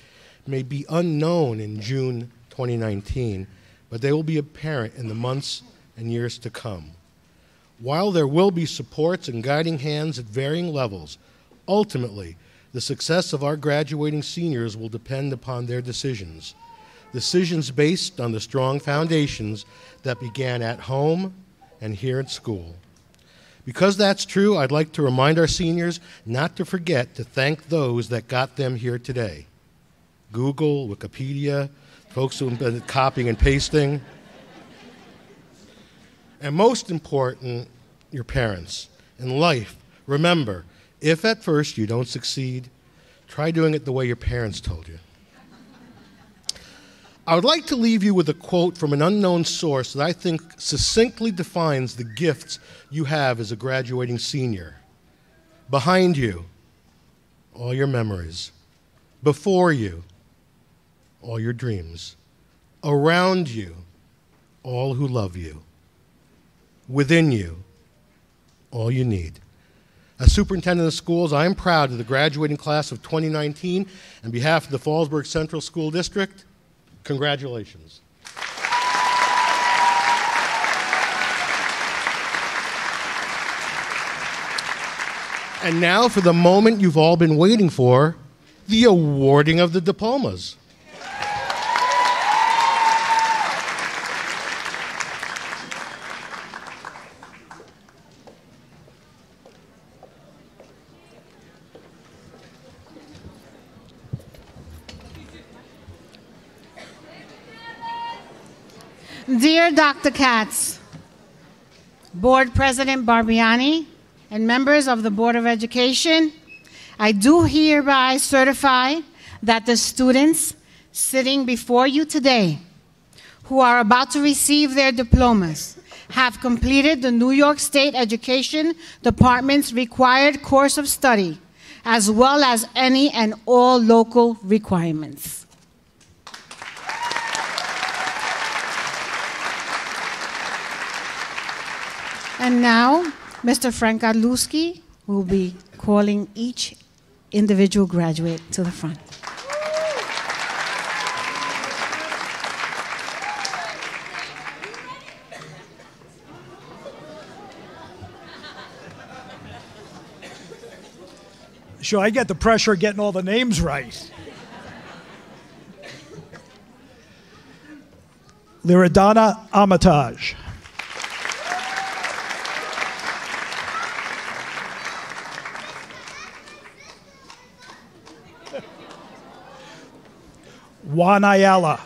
S10: may be unknown in June 2019, but they will be apparent in the months and years to come. While there will be supports and guiding hands at varying levels, ultimately, the success of our graduating seniors will depend upon their decisions. Decisions based on the strong foundations that began at home and here at school. Because that's true, I'd like to remind our seniors not to forget to thank those that got them here today. Google, Wikipedia, folks who have been copying and pasting. And most important, your parents. In life, remember, if at first you don't succeed, try doing it the way your parents told you. I would like to leave you with a quote from an unknown source that I think succinctly defines the gifts you have as a graduating senior. Behind you, all your memories. Before you, all your dreams. Around you, all who love you. Within you, all you need. As superintendent of schools, I am proud of the graduating class of 2019. On behalf of the Fallsburg Central School District, congratulations. And now for the moment you've all been waiting for, the awarding of the diplomas.
S1: Dear Dr. Katz, Board President Barbiani, and members of the Board of Education, I do hereby certify that the students sitting before you today who are about to receive their diplomas have completed the New York State Education Department's required course of study, as well as any and all local requirements. And now, Mr. Frank Godlewski will be calling each individual graduate to the front.
S11: Sure, I get the pressure of getting all the names right. Liradana Amatage. Juan Ayala.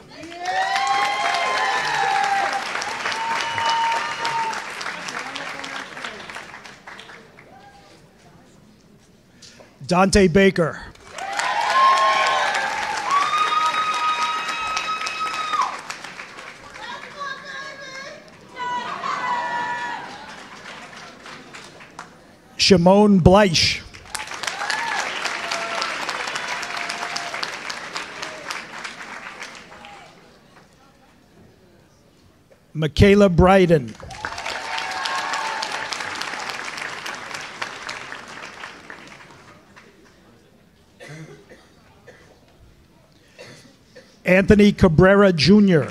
S11: Dante Baker. Shimon Bleich. Michaela Bryden. Anthony Cabrera Jr.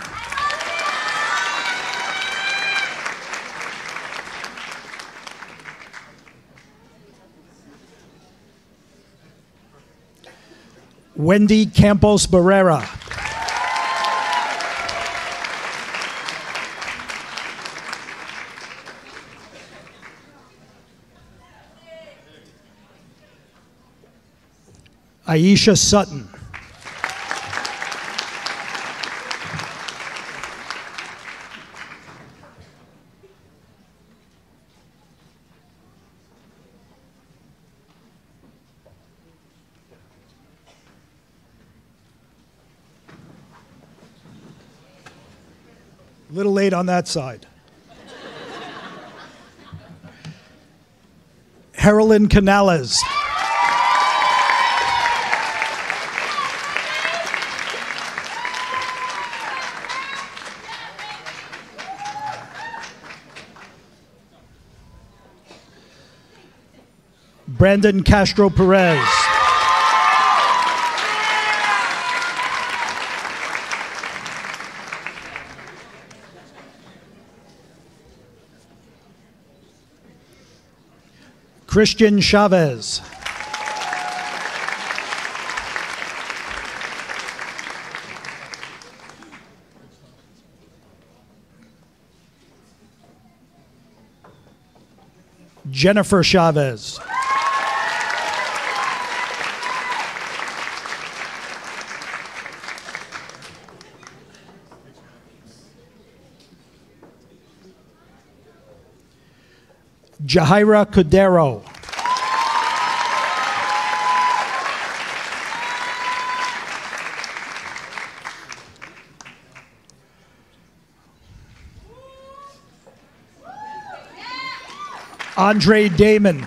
S11: Wendy Campos Barrera. Aisha Sutton. A little late on that side. Heralyn Canales. Brandon Castro Perez. Christian Chavez. Jennifer Chavez. Jahaira Cordero. Andre Damon.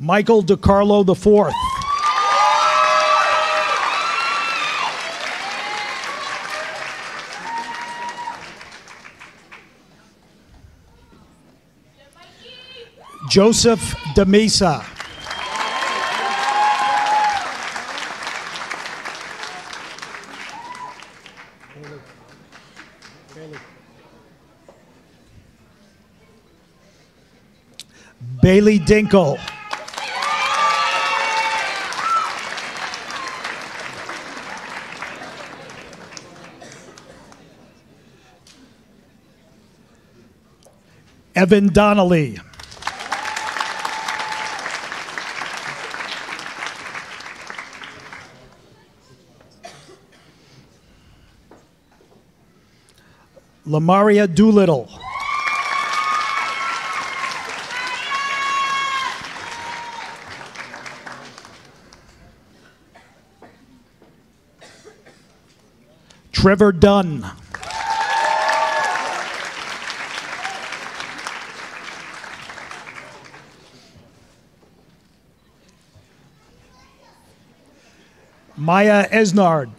S11: Michael DiCarlo IV. Joseph DeMesa. Bailey Dinkle. Evan Donnelly. Lamaria Doolittle. Trevor Dunn. Maya Esnard.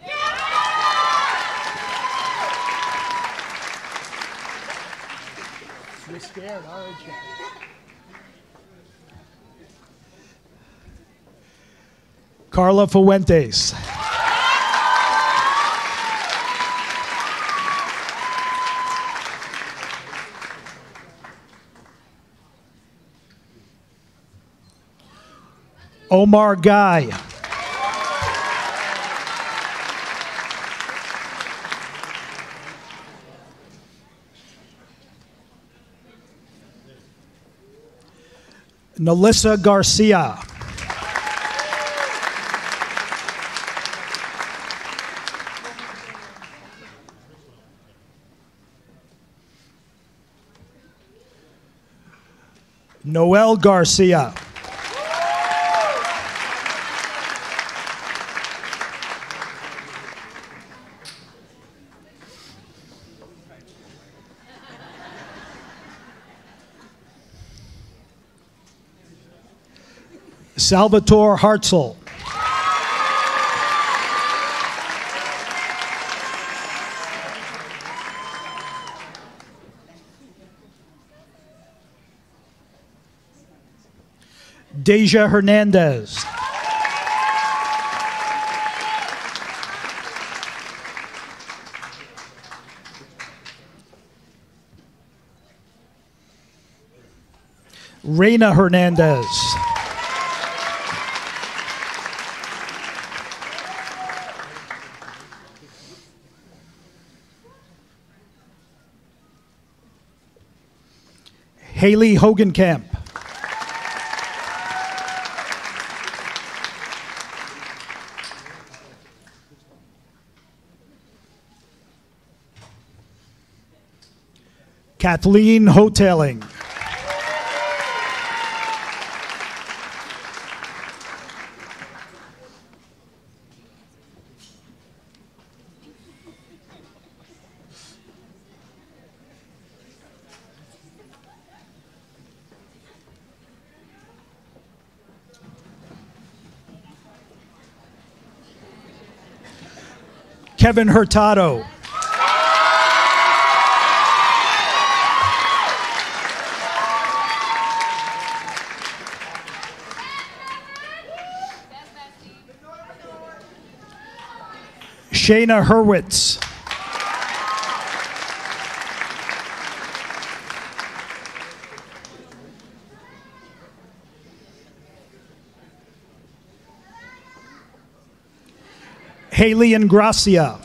S11: You're scared, aren't you? Carla Fuentes. Omar Guy. Nelissa Garcia. Noel Garcia. Salvatore Hartzell. Deja Hernandez. Reina Hernandez. Haley Hogenkamp. Kathleen Hoteling. Kevin Hurtado. Shayna Hurwitz. Haley Ingracia.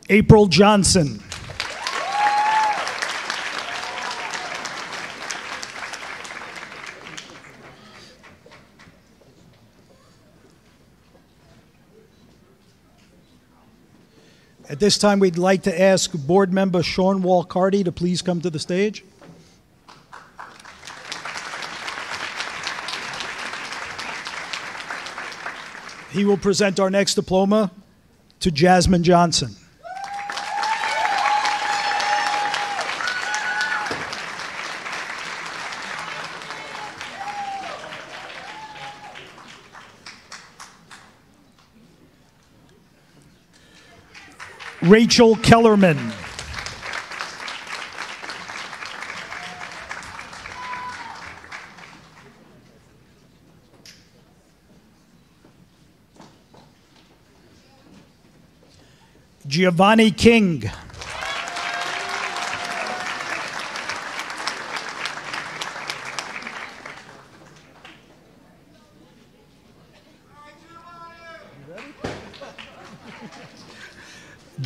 S11: April Johnson. At this time, we'd like to ask Board Member Sean Walcarty to please come to the stage. He will present our next diploma to Jasmine Johnson. Rachel Kellerman. Giovanni King.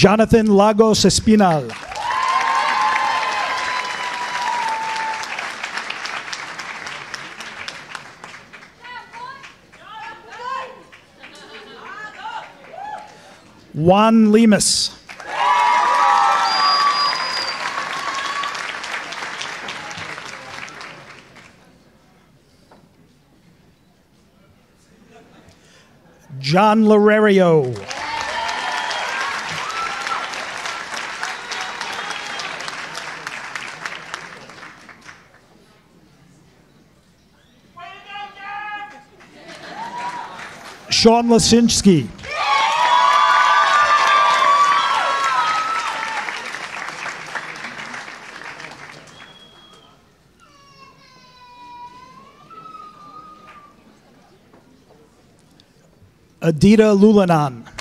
S11: Jonathan Lagos Espinal. Juan Lemus. John Lorerio. Sean Lasinski. Adita Lulanan.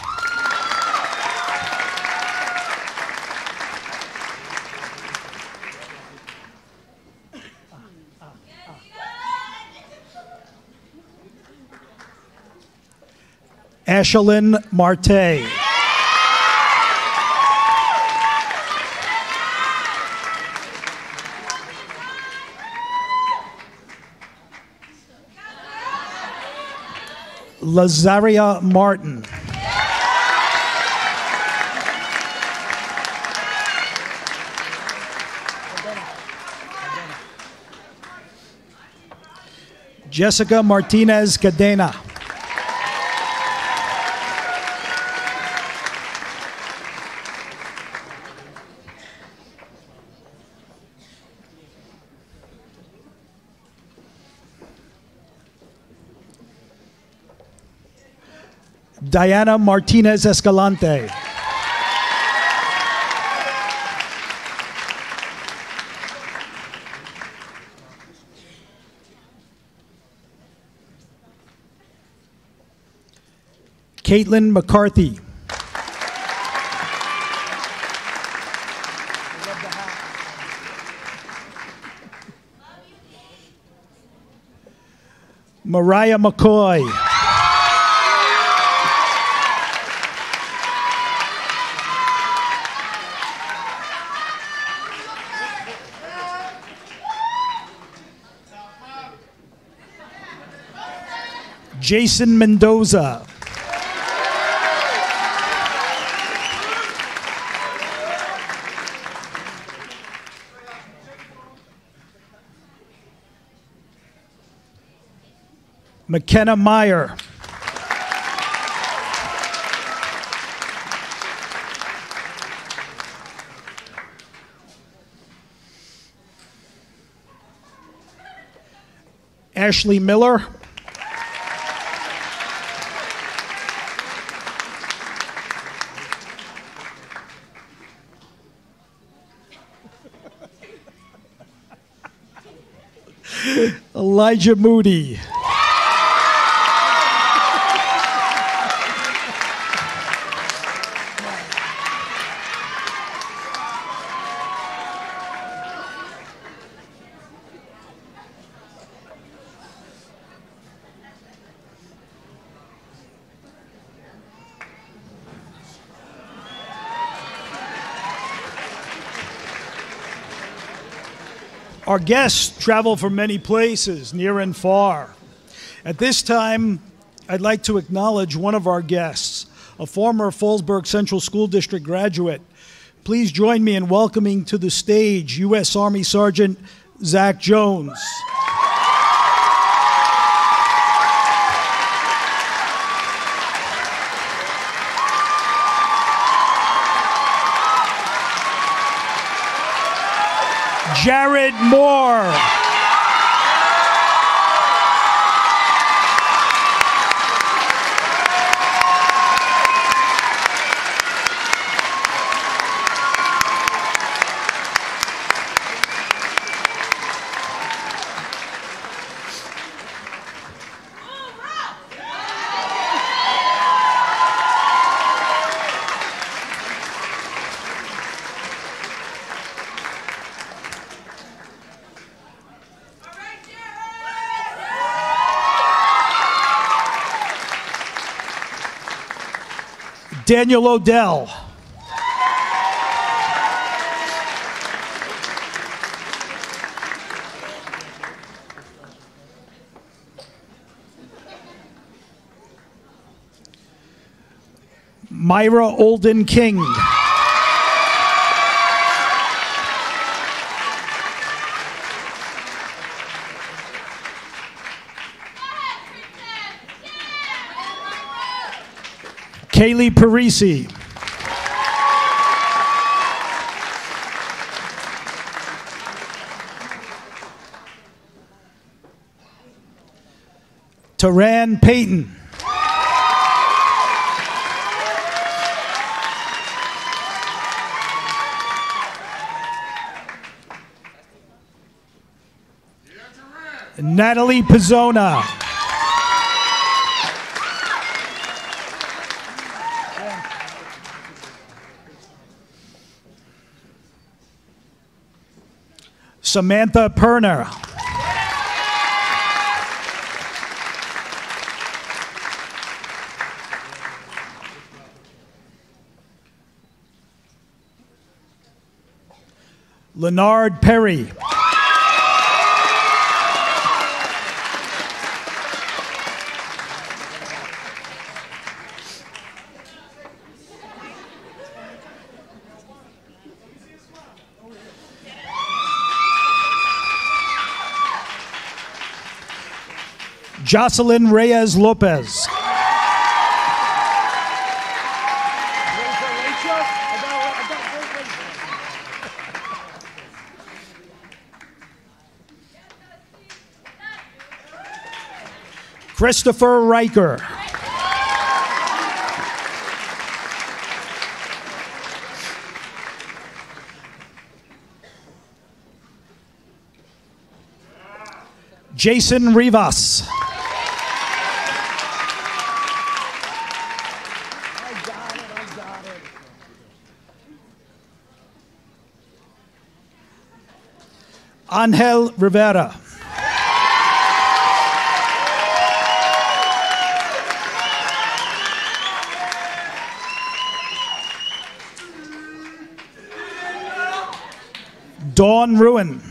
S11: Ashelyn Marte. Lazaria Martin. Jessica Martinez Cadena. Diana Martinez Escalante. Caitlin McCarthy. Mariah McCoy. Jason Mendoza. McKenna Meyer. Ashley Miller. Elijah Moody. Our guests travel from many places, near and far. At this time, I'd like to acknowledge one of our guests, a former Fallsburg Central School District graduate. Please join me in welcoming to the stage U.S. Army Sergeant Zach Jones. Jared Moore. Daniel Odell. Myra Olden King. Kaylee Parisi. Taran Payton. Natalie Pizzona. Samantha Perner. Leonard Perry. Jocelyn Reyes Lopez. Christopher Riker. Jason Rivas. Angel Rivera. Dawn Ruin.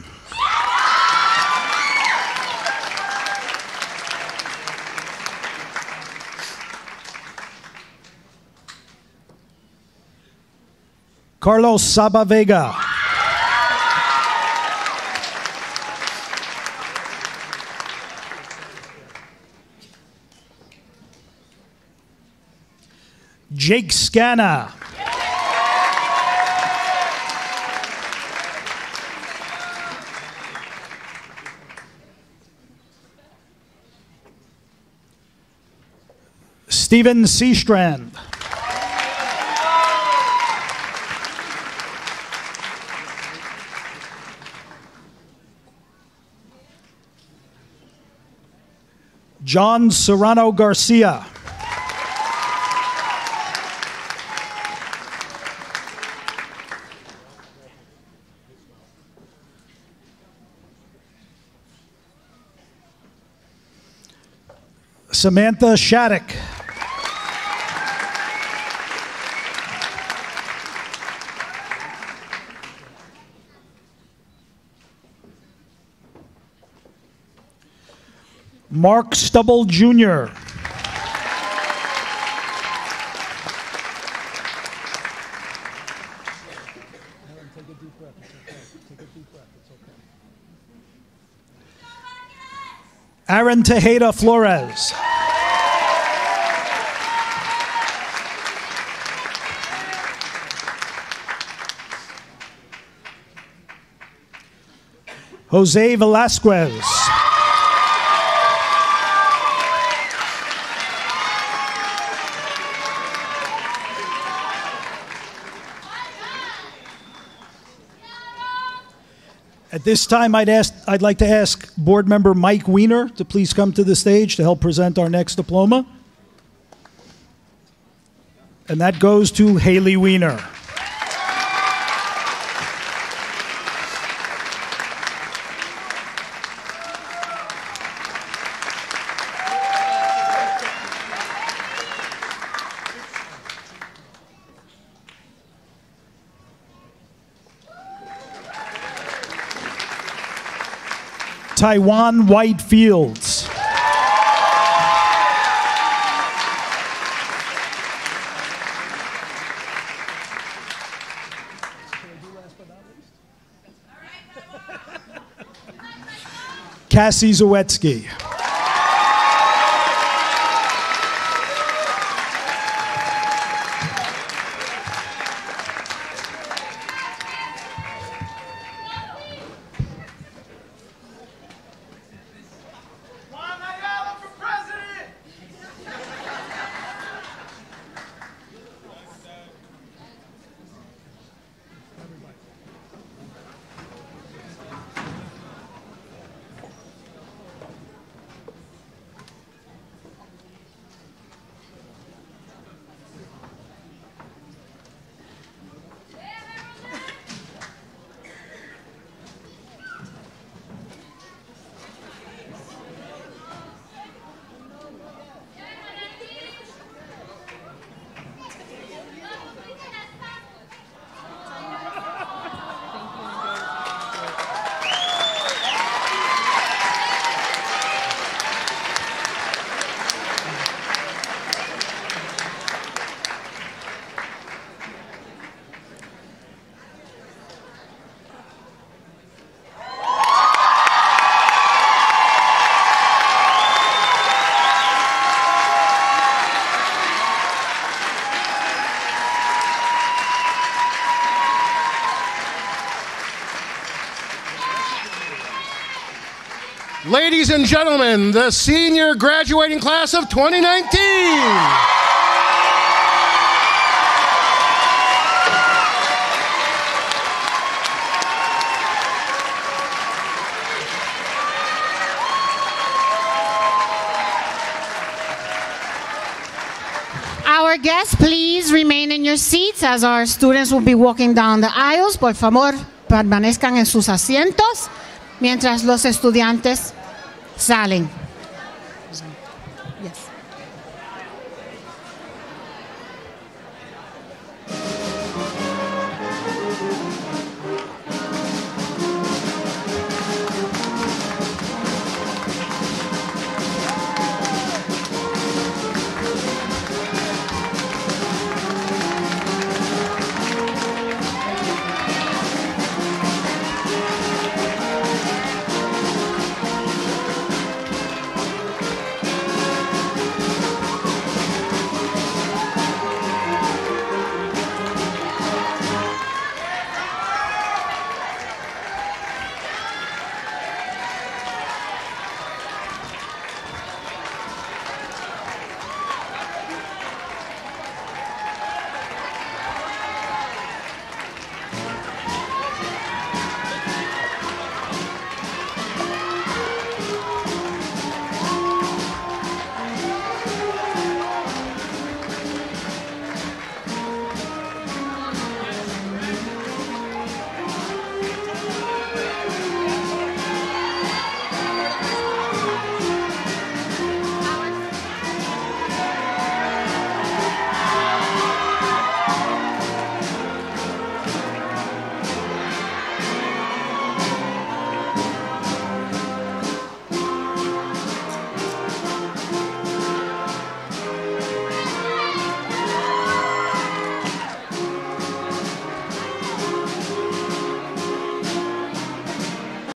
S11: Carlos Saba Vega. Jake Scanna. Stephen Seastrand. John Serrano Garcia. Samantha Shattuck. Mark Stubble Jr. Aaron Tejeda Flores. Jose Velasquez. At this time, I'd like to ask Board Member Mike Weiner to please come to the stage to help present our next diploma. And that goes to Haley Weiner. Taiwan White Fields. Cassie Zawetsky.
S10: Ladies and gentlemen, the senior graduating class of 2019.
S1: Our guests, please remain in your seats as our students will be walking down the aisles. Por favor, permanezcan en sus asientos mientras los estudiantes salen.